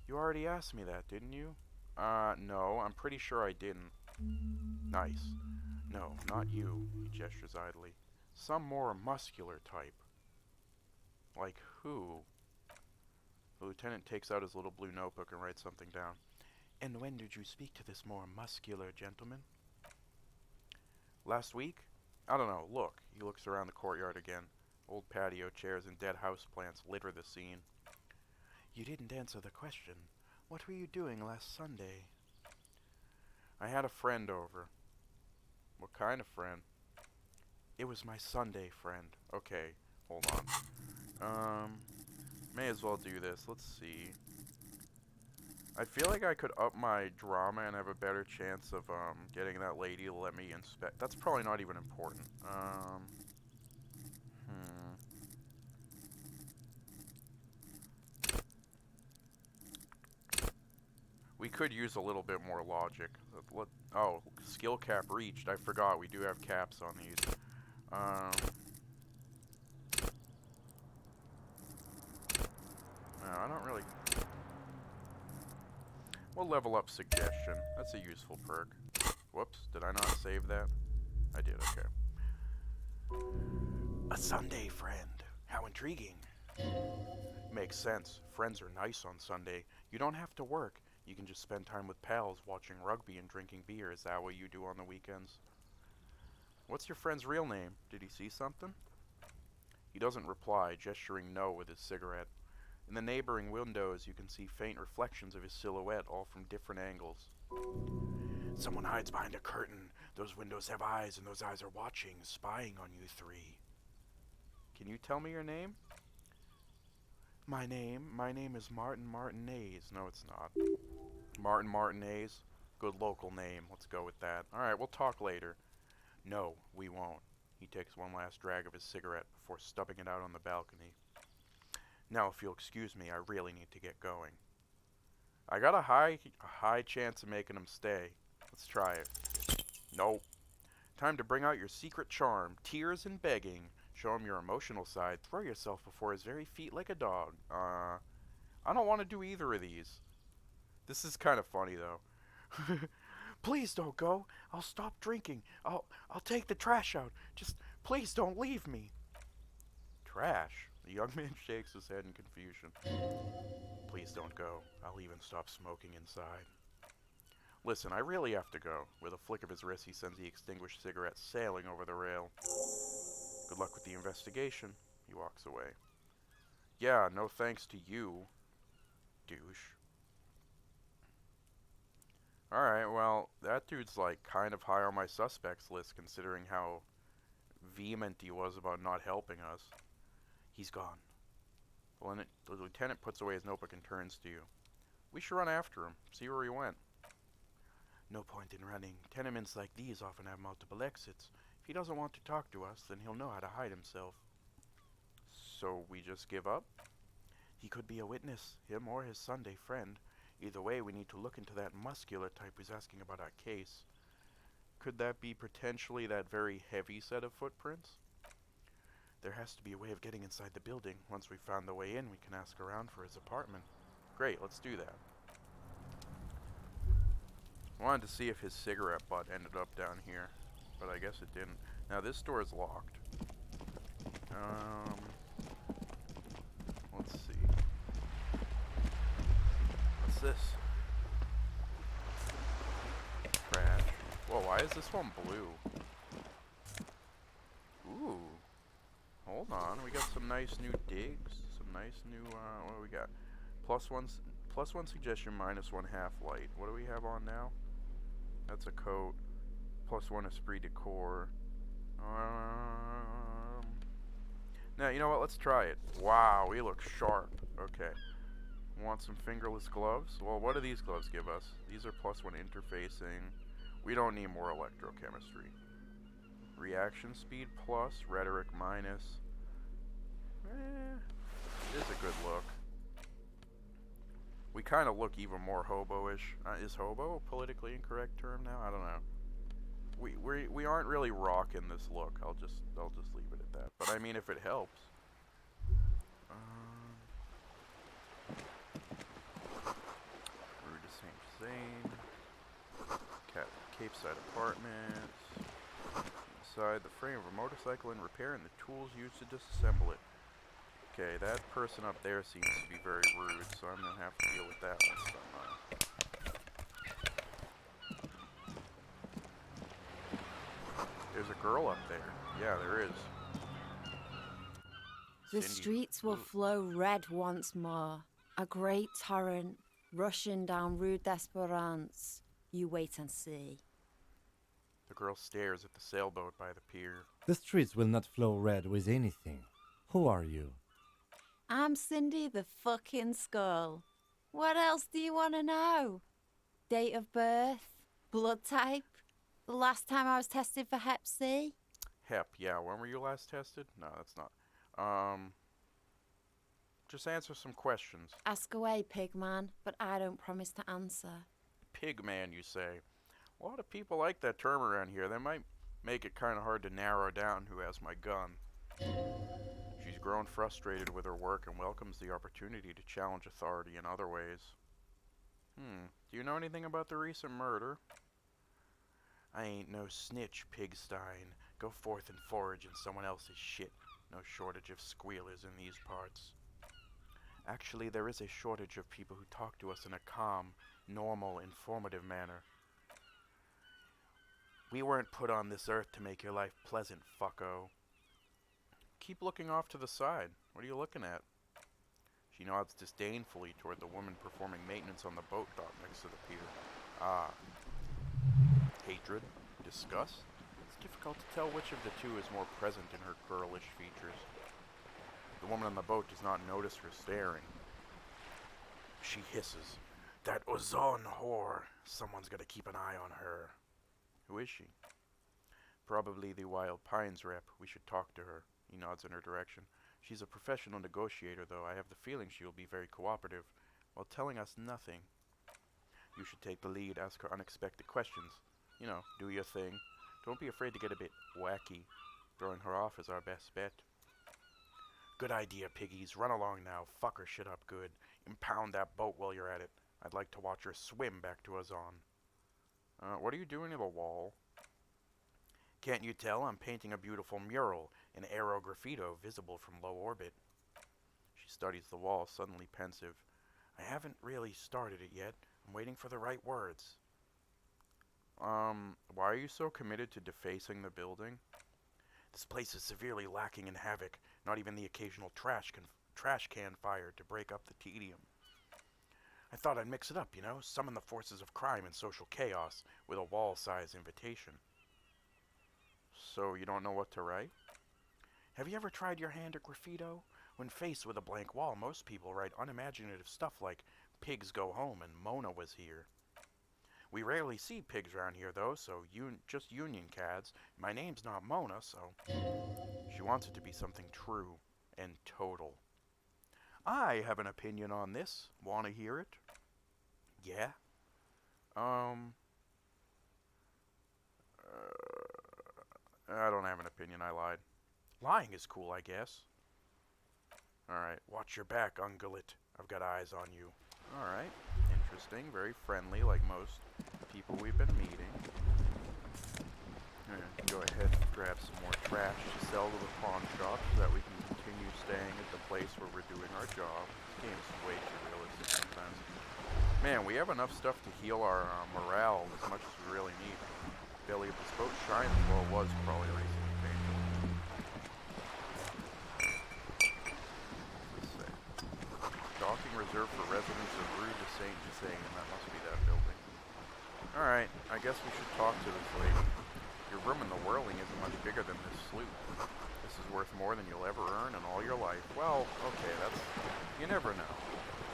You already asked me that, didn't you? No, I'm pretty sure I didn't. Nice. No, not you, he gestures idly. Some more muscular type. Like who? The lieutenant takes out his little blue notebook and writes something down. And when did you speak to this more muscular gentleman? Last week? I don't know, look. He looks around the courtyard again. Old patio chairs and dead house plants litter the scene. You didn't answer the question. What were you doing last Sunday? I had a friend over. What kind of friend? It was my Sunday friend. Okay, hold on. May as well do this. Let's see. I feel like I could up my drama and have a better chance of getting that lady to let me inspect. That's probably not even important. We could use a little bit more logic. Oh, skill cap reached. I forgot we do have caps on these. No, I don't really... We'll level up suggestion. That's a useful perk. Whoops, did I not save that? I did, okay. A Sunday friend. How intriguing. Makes sense. Friends are nice on Sunday. You don't have to work. You can just spend time with pals watching rugby and drinking beer. Is that what you do on the weekends? What's your friend's real name? Did he see something? He doesn't reply, gesturing no with his cigarette. In the neighboring windows, you can see faint reflections of his silhouette, all from different angles. Someone hides behind a curtain. Those windows have eyes, and those eyes are watching, spying on you three. Can you tell me your name? My name is Martin Martinez. No, it's not. Martin Martinez? Good local name. Let's go with that. Alright, we'll talk later. No, we won't. He takes one last drag of his cigarette before stubbing it out on the balcony. Now, if you'll excuse me, I really need to get going. I got a high chance of making him stay. Let's try it. Nope. Time to bring out your secret charm. Tears and begging. Show him your emotional side. Throw yourself before his very feet like a dog. I don't want to do either of these. This is kind of funny, though. Please don't go. I'll stop drinking. I'll take the trash out. Just please don't leave me. Trash? The young man shakes his head in confusion. Please don't go. I'll even stop smoking inside. Listen, I really have to go. With a flick of his wrist, he sends the extinguished cigarette sailing over the rail. Good luck with the investigation. He walks away. Yeah, no thanks to you, douche. Alright, well, that dude's like kind of high on my suspects list considering how vehement he was about not helping us. He's gone. The lieutenant puts away his notebook and turns to you. We should run after him, see where he went. No point in running. Tenements like these often have multiple exits. If he doesn't want to talk to us, then he'll know how to hide himself. So we just give up? He could be a witness, him or his Sunday friend. Either way, we need to look into that muscular type who's asking about our case. Could that be potentially that very heavy set of footprints? There has to be a way of getting inside the building. Once we've found the way in, we can ask around for his apartment. Great, let's do that. I wanted to see if his cigarette butt ended up down here, but I guess it didn't. Now this door is locked. Let's see. What's this? Trash. Whoa, why is this one blue? Ooh. Hold on, we got some nice new digs. Some nice new, what do we got? Plus one suggestion, minus one half light. What do we have on now? That's a coat. Plus one esprit de corps. Now, you know what? Let's try it. Wow, we look sharp. Okay. Want some fingerless gloves? Well, what do these gloves give us? These are plus one interfacing. We don't need more electrochemistry. Reaction speed plus, rhetoric minus. It is a good look. We kind of look even more hobo-ish. Is hobo a politically incorrect term now? I don't know. We aren't really rocking this look. I'll just leave it at that. But I mean, if it helps. Rue de Saint-Zane. Cape Side Apartments. Inside the frame of a motorcycle in repair and the tools used to disassemble it. Okay, that person up there seems to be very rude, so I'm gonna have to deal with that one somehow. There's a girl up there. Yeah, there is. The Cindy. streets will flow red once more. A great torrent rushing down Rue d'Esperance. You wait and see. The girl stares at the sailboat by the pier. The streets will not flow red with anything. Who are you? I'm Cindy the fucking Skull. What else do you want to know? Date of birth? Blood type? The last time I was tested for Hep C? Hep, yeah. When were you last tested? No, that's not. Just answer some questions. Ask away, pigman, but I don't promise to answer. Pigman, you say. A lot of people like that term around here. That might make it kind of hard to narrow down who has my gun. She's grown frustrated with her work and welcomes the opportunity to challenge authority in other ways. Do you know anything about the recent murder? I ain't no snitch, Pigstein. Go forth and forage in someone else's shit. No shortage of squealers in these parts. Actually, there is a shortage of people who talk to us in a calm, normal, informative manner. We weren't put on this earth to make your life pleasant, fucko. Keep looking off to the side. What are you looking at? She nods disdainfully toward the woman performing maintenance on the boat dock next to the pier. Ah. Hatred? Disgust? It's difficult to tell which of the two is more present in her girlish features. The woman on the boat does not notice her staring. She hisses. That Ozon whore. Someone's gotta keep an eye on her. Who is she? Probably the Wild Pines rep. We should talk to her. He nods in her direction. She's a professional negotiator, though. I have the feeling she will be very cooperative, while telling us nothing. You should take the lead, ask her unexpected questions. You know, do your thing. Don't be afraid to get a bit wacky. Throwing her off is our best bet. Good idea, piggies. Run along now. Fuck her shit up good. Impound that boat while you're at it. I'd like to watch her swim back to Azon. What are you doing to the wall? Can't you tell I'm painting a beautiful mural, an aerograffito visible from low orbit? She studies the wall, suddenly pensive. I haven't really started it yet. I'm waiting for the right words. Why are you so committed to defacing the building? This place is severely lacking in havoc. Not even the occasional trash can fired to break up the tedium. I thought I'd mix it up, you know, summon the forces of crime and social chaos with a wall-size invitation. So you don't know what to write? Have you ever tried your hand at graffito? When faced with a blank wall, most people write unimaginative stuff like, pigs go home and Mona was here. We rarely see pigs around here, though, so just union cads. My name's not Mona, so... She wants it to be something true and total. I have an opinion on this. Want to hear it? Yeah? I don't have an opinion, I lied. Lying is cool, I guess. Alright, watch your back, ungulate. I've got eyes on you. Alright, interesting, very friendly, like most people we've been meeting. Go ahead and grab some more trash to sell to the pawn shop, so that place where we're doing our job. This game's way too realistic sometimes. Man, we have enough stuff to heal our morale as much as we really need. Belly of this boat shines. Well, it was probably recently painted. Let's see. Docking reserved for residents of Rue de Saint-Desain. That must be that building. Alright, I guess we should talk to this lady. Your room in the Whirling isn't much bigger than this sloop. This is worth more than you'll ever earn in all your life. Well, okay, that's... You never know.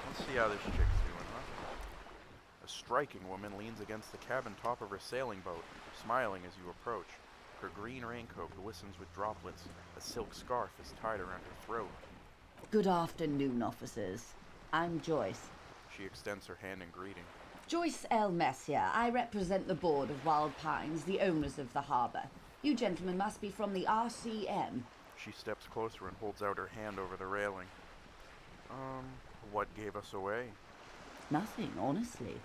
Let's see how this chick's doing, huh? A striking woman leans against the cabin top of her sailing boat, smiling as you approach. Her green raincoat glistens with droplets. A silk scarf is tied around her throat. Good afternoon, officers. I'm Joyce. She extends her hand in greeting. Joyce L. Messier. I represent the board of Wild Pines, the owners of the harbor. You gentlemen must be from the RCM. She steps closer and holds out her hand over the railing. What gave us away? Nothing, honestly.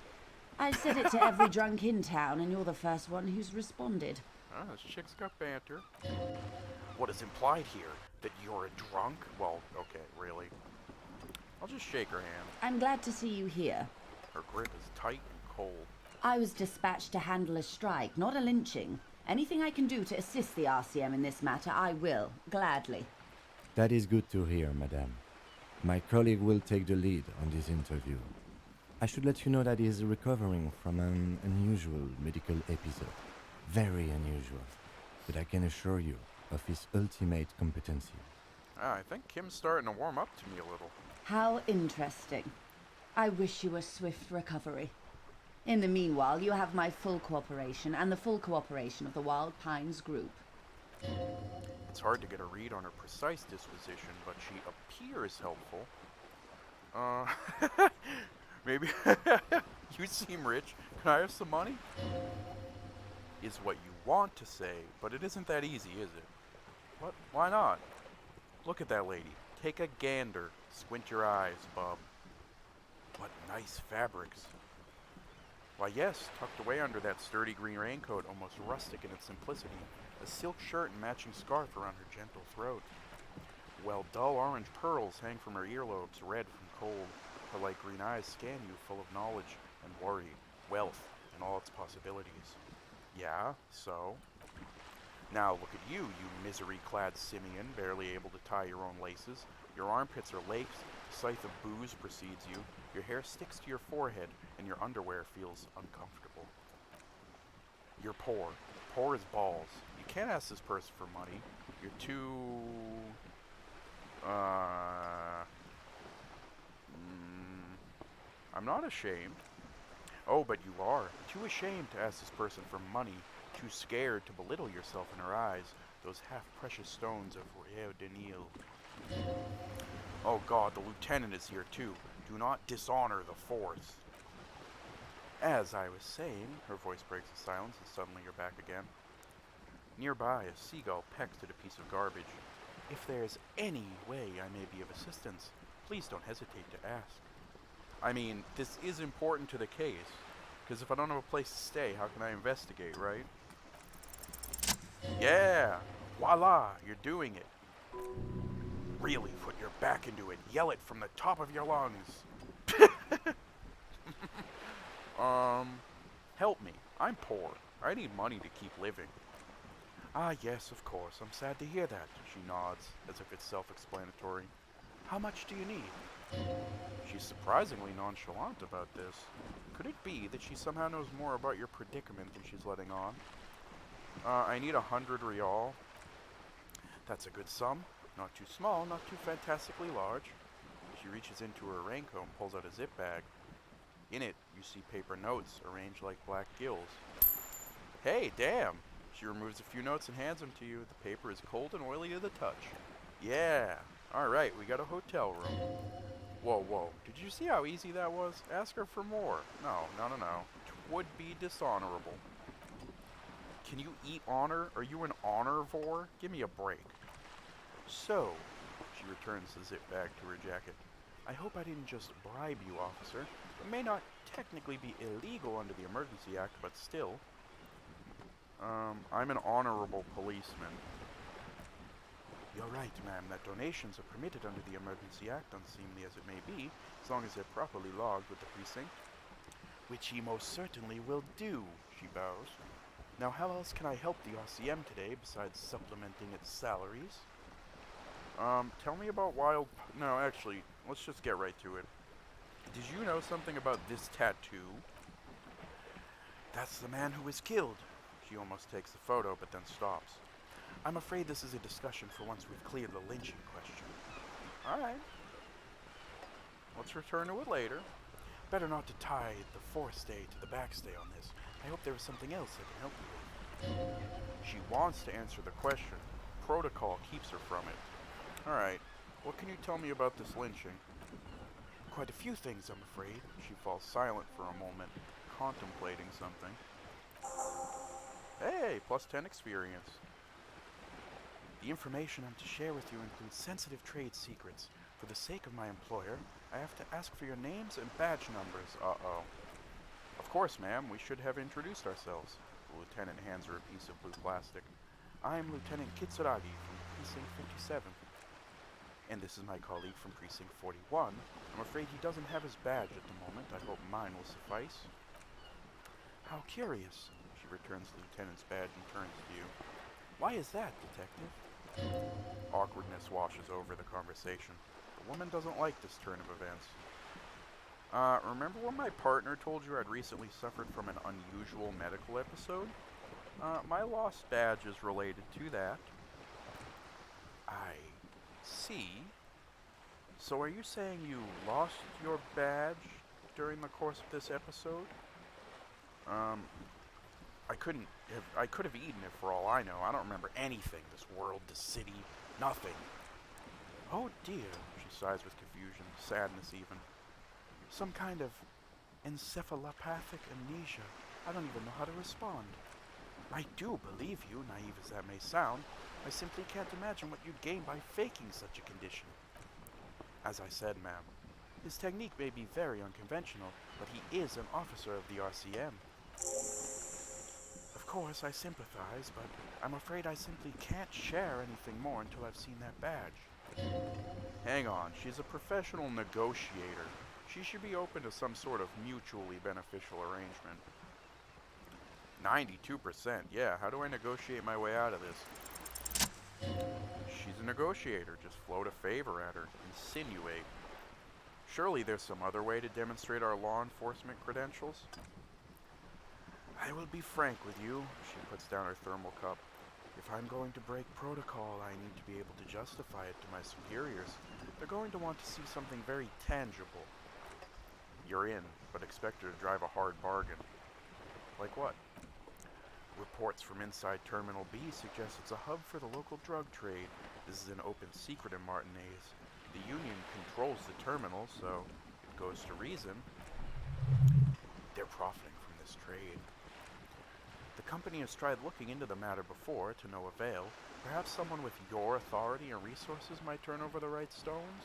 I've said it to every drunk in town, and you're the first one who's responded. Ah, this chick's got banter. What is implied here? That you're a drunk? Well, okay, really. I'll just shake her hand. I'm glad to see you here. Her grip is tight and cold. I was dispatched to handle a strike, not a lynching. Anything I can do to assist the RCM in this matter, I will, gladly. That is good to hear, madame. My colleague will take the lead on this interview. I should let you know that he is recovering from an unusual medical episode. Very unusual. But I can assure you of his ultimate competency. I think Kim's starting to warm up to me a little. How interesting. I wish you a swift recovery. In the meanwhile, you have my full cooperation and the full cooperation of the Wild Pines group. It's hard to get a read on her precise disposition, but she appears helpful. Maybe you seem rich. Can I have some money? Is what you want to say, but it isn't that easy, is it? What? Why not? Look at that lady. Take a gander. Squint your eyes, bub. What nice fabrics. Why yes, tucked away under that sturdy green raincoat, almost rustic in its simplicity, a silk shirt and matching scarf around her gentle throat. While dull orange pearls hang from her earlobes, red from cold. Her light green eyes scan you full of knowledge and worry, wealth, and all its possibilities. Yeah, so? Now look at you, you misery-clad simian, barely able to tie your own laces. Your armpits are laced, the scythe of booze precedes you, your hair sticks to your forehead, and your underwear feels uncomfortable. You're poor. Poor as balls. You can't ask this person for money. You're too... I'm not ashamed. Oh, but you are. Too ashamed to ask this person for money. Too scared to belittle yourself in her eyes. Those half-precious stones of Rio de Nil. Oh god, the lieutenant is here too. Do not dishonor the force. As I was saying, her voice breaks the silence and suddenly you're back again. Nearby, a seagull pecks at a piece of garbage. If there's any way I may be of assistance, please don't hesitate to ask. I mean, this is important to the case, because if I don't have a place to stay, how can I investigate, right? Yeah! Voila! You're doing it. Really put your back into it. Yell it from the top of your lungs. Help me. I'm poor. I need money to keep living. Ah, yes, of course. I'm sad to hear that. She nods, as if it's self-explanatory. How much do you need? She's surprisingly nonchalant about this. Could it be that she somehow knows more about your predicament than she's letting on? I need 100 rial. That's a good sum. Not too small, not too fantastically large. She reaches into her raincoat and pulls out a zip bag. In it, you see paper notes arranged like black gills. Hey, damn! She removes a few notes and hands them to you. The paper is cold and oily to the touch. Yeah! Alright, we got a hotel room. Whoa, whoa. Did you see how easy that was? Ask her for more. No. Would be dishonorable. Can you eat honor? Are you an honorvore? Give me a break. So, she returns the zip bag to her jacket. I hope I didn't just bribe you, officer. It may not technically be illegal under the Emergency Act, but still. I'm an honorable policeman. You're right, ma'am, that donations are permitted under the Emergency Act, unseemly as it may be, as long as they're properly logged with the precinct. Which he most certainly will do, she bows. Now, how else can I help the RCM today besides supplementing its salaries? Tell me about No, actually, let's just get right to it. Did you know something about this tattoo? That's the man who was killed. She almost takes the photo, but then stops. I'm afraid this is a discussion for once we've cleared the lynching question. Alright. Let's return to it later. Better not to tie the forestay to the backstay on this. I hope there is something else I can help you with. She wants to answer the question. Protocol keeps her from it. Alright, what can you tell me about this lynching? Quite a few things, I'm afraid. She falls silent for a moment, contemplating something. Hey, plus 10 experience. The information I'm to share with you includes sensitive trade secrets. For the sake of my employer, I have to ask for your names and badge numbers. Uh-oh. Of course, ma'am, we should have introduced ourselves. The lieutenant hands her a piece of blue plastic. I am Lieutenant Kitsuragi from Precinct 57. And this is my colleague from Precinct 41. I'm afraid he doesn't have his badge at the moment. I hope mine will suffice. How curious. She returns the lieutenant's badge and turns to you. Why is that, detective? Awkwardness washes over the conversation. The woman doesn't like this turn of events. Remember when my partner told you I'd recently suffered from an unusual medical episode? My lost badge is related to that. I see. So are you saying you lost your badge during the course of this episode? I could have eaten it for all I know. I don't remember anything. This world, this city, nothing. Oh dear, she sighs with confusion, sadness even. Some kind of encephalopathic amnesia. I don't even know how to respond. I do believe you, naive as that may sound. I simply can't imagine what you'd gain by faking such a condition. As I said, ma'am, his technique may be very unconventional, but he is an officer of the RCM. Of course, I sympathize, but I'm afraid I simply can't share anything more until I've seen that badge. Hang on, she's a professional negotiator. She should be open to some sort of mutually beneficial arrangement. 92%, yeah, how do I negotiate my way out of this? She's a negotiator, just float a favor at her, insinuate. Surely there's some other way to demonstrate our law enforcement credentials? I will be frank with you, she puts down her thermal cup. If I'm going to break protocol, I need to be able to justify it to my superiors. They're going to want to see something very tangible. You're in, but expect her to drive a hard bargain. Like what? Reports from inside Terminal B suggest it's a hub for the local drug trade. This is an open secret in Martinez. The Union controls the terminal, so it goes to reason. They're profiting from this trade. The company has tried looking into the matter before, to no avail. Perhaps someone with your authority and resources might turn over the right stones?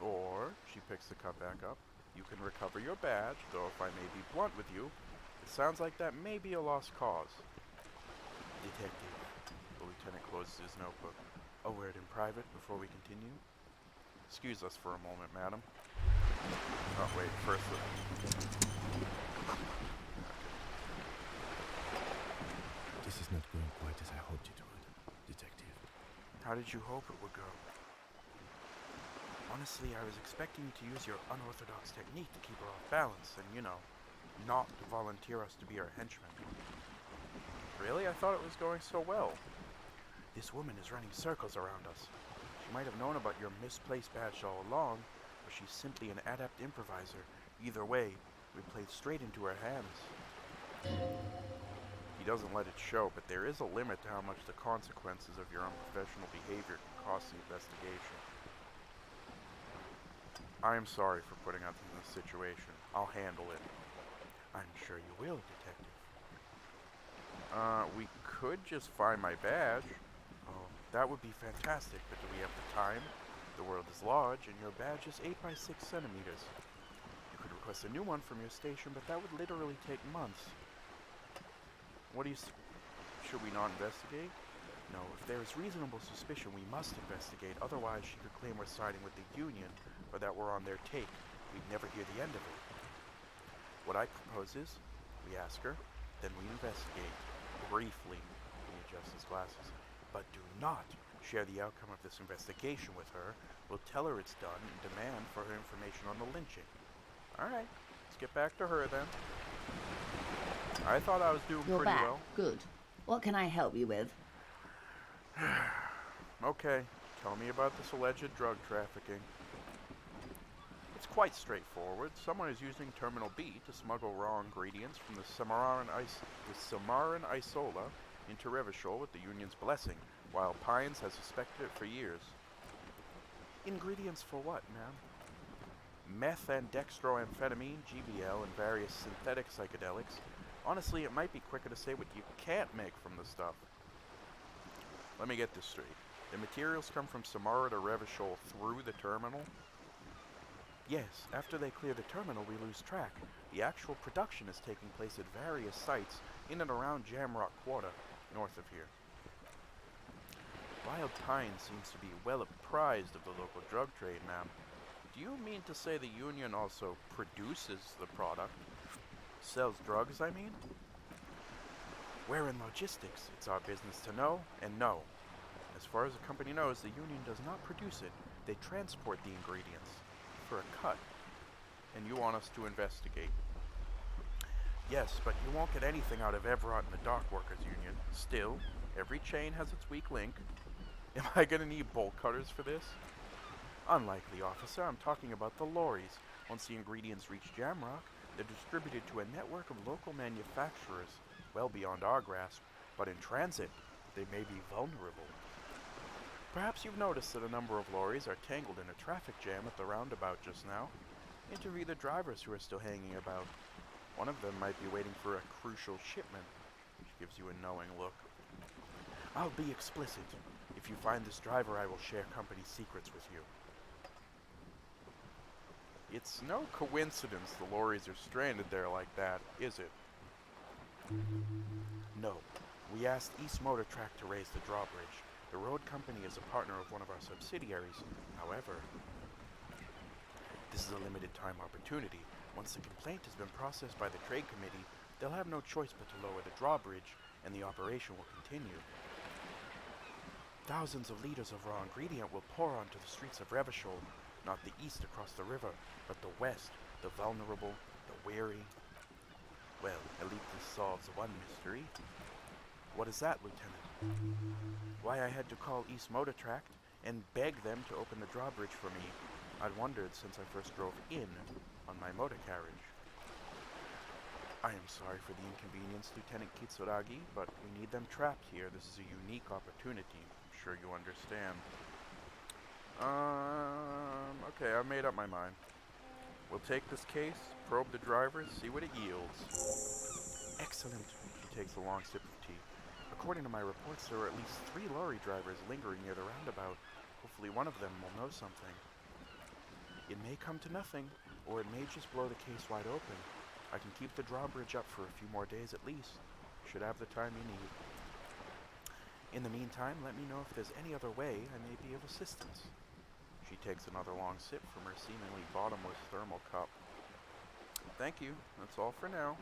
Or, she picks the cup back up, you can recover your badge, though if I may be blunt with you, it sounds like that may be a lost cause. Detective, the lieutenant closes his notebook. A word in private before we continue. Excuse us for a moment, madam. Oh, wait, first This is not going quite as I hoped it would, detective. How did you hope it would go? Honestly, I was expecting you to use your unorthodox technique to keep her off balance and, not to volunteer us to be her henchmen. Really? I thought it was going so well. This woman is running circles around us. She might have known about your misplaced badge all along, or she's simply an adept improviser. Either way, we played straight into her hands. He doesn't let it show, but there is a limit to how much the consequences of your unprofessional behavior can cost the investigation. I am sorry for putting us in this situation. I'll handle it. I'm sure you will, detective. We could just find my badge. Oh, that would be fantastic, but do we have the time? The world is large, and your badge is 8 by 6 centimeters. You could request a new one from your station, but that would literally take months. What do you should we not investigate? No, if there is reasonable suspicion, we must investigate. Otherwise, she could claim we're siding with the Union, or that we're on their take. We'd never hear the end of it. What I propose is, we ask her, then we investigate. Briefly. He adjusts his glasses. But do not share the outcome of this investigation with her. We'll tell her it's done and demand for her information on the lynching. Alright, let's get back to her then. I thought I was doing You're pretty back. well. Good. What can I help you with? Okay, tell me about this alleged drug trafficking. It's quite straightforward. Someone is using Terminal B to smuggle raw ingredients from the Samaran Isola into Revachol with the Union's blessing, while Pines has suspected it for years. Ingredients for what, ma'am? Meth and dextroamphetamine, GBL, and various synthetic psychedelics. Honestly, it might be quicker to say what you can't make from the stuff. Let me get this straight. The materials come from Samara to Revachol through the terminal? Yes, after they clear the terminal, we lose track. The actual production is taking place at various sites in and around Jamrock Quarter, north of here. Wild Pine seems to be well apprised of the local drug trade, ma'am. Do you mean to say the Union also produces the product? Sells drugs, I mean? We're in logistics. It's our business to know and know. As far as the company knows, the Union does not produce it. They transport the ingredients for a cut. And you want us to investigate. Yes, but you won't get anything out of Everett and the Dock Workers Union. Still, every chain has its weak link. Am I gonna need bolt cutters for this? Unlikely, officer. I'm talking about the lorries. Once the ingredients reach Jamrock, they're distributed to a network of local manufacturers, well beyond our grasp, but in transit, they may be vulnerable. Perhaps you've noticed that a number of lorries are tangled in a traffic jam at the roundabout just now. Interview the drivers who are still hanging about. One of them might be waiting for a crucial shipment, which gives you a knowing look. I'll be explicit. If you find this driver, I will share company secrets with you. It's no coincidence the lorries are stranded there like that, is it? No. We asked East Motor Track to raise the drawbridge. The road company is a partner of one of our subsidiaries. However, this is a limited time opportunity. Once the complaint has been processed by the trade committee, they'll have no choice but to lower the drawbridge, and the operation will continue. Thousands of liters of raw ingredient will pour onto the streets of Revachol, not the east across the river, but the west, the vulnerable, the weary. Well, at least this solves one mystery. What is that, Lieutenant? Why I had to call East Motor Tract and beg them to open the drawbridge for me. I'd wondered since I first drove in on my motor carriage. I am sorry for the inconvenience, Lieutenant Kitsuragi, but we need them trapped here. This is a unique opportunity. I'm sure you understand. Okay, I've made up my mind. We'll take this case, probe the drivers, see what it yields. Excellent. She takes a long sip of tea. According to my reports, there are at least 3 lorry drivers lingering near the roundabout. Hopefully one of them will know something. It may come to nothing, or it may just blow the case wide open. I can keep the drawbridge up for a few more days at least. Should have the time you need. In the meantime, let me know if there's any other way I may be of assistance. She takes another long sip from her seemingly bottomless thermal cup. Thank you. That's all for now.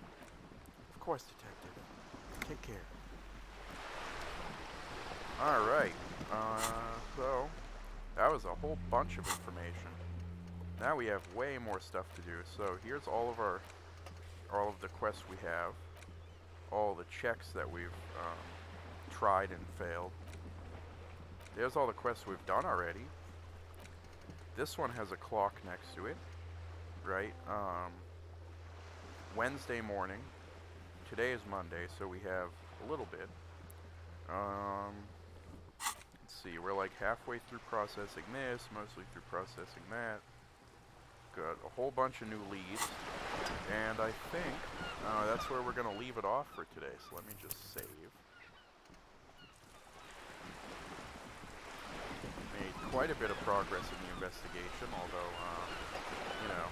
Of course, Detective. Take care. Alright. So, that was a whole bunch of information. Now we have way more stuff to do. So here's all of the quests we have. All the checks that we've tried and failed. There's all the quests we've done already. This one has a clock next to it, right? Wednesday morning. Today is Monday, so we have a little bit. Let's see, we're like halfway through processing this, mostly through processing that. Got a whole bunch of new leads, and I think that's where we're gonna leave it off for today, so let me just save. Made quite a bit of progress in the investigation, although, you know,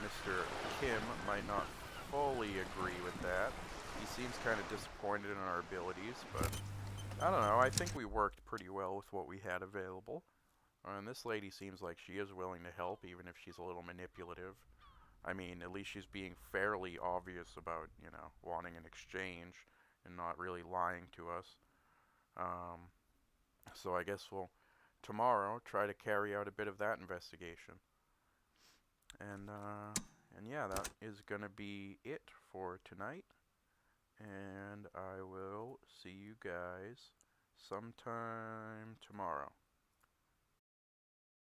Mr. Kim might not fully agree with that. He seems kind of disappointed in our abilities, but I don't know. I think we worked pretty well with what we had available. And this lady seems like she is willing to help, even if she's a little manipulative. I mean, at least she's being fairly obvious about, you know, wanting an exchange and not really lying to us. So I guess we'll tomorrow try to carry out a bit of that investigation. And yeah, that is gonna be it for tonight. And I will see you guys sometime tomorrow.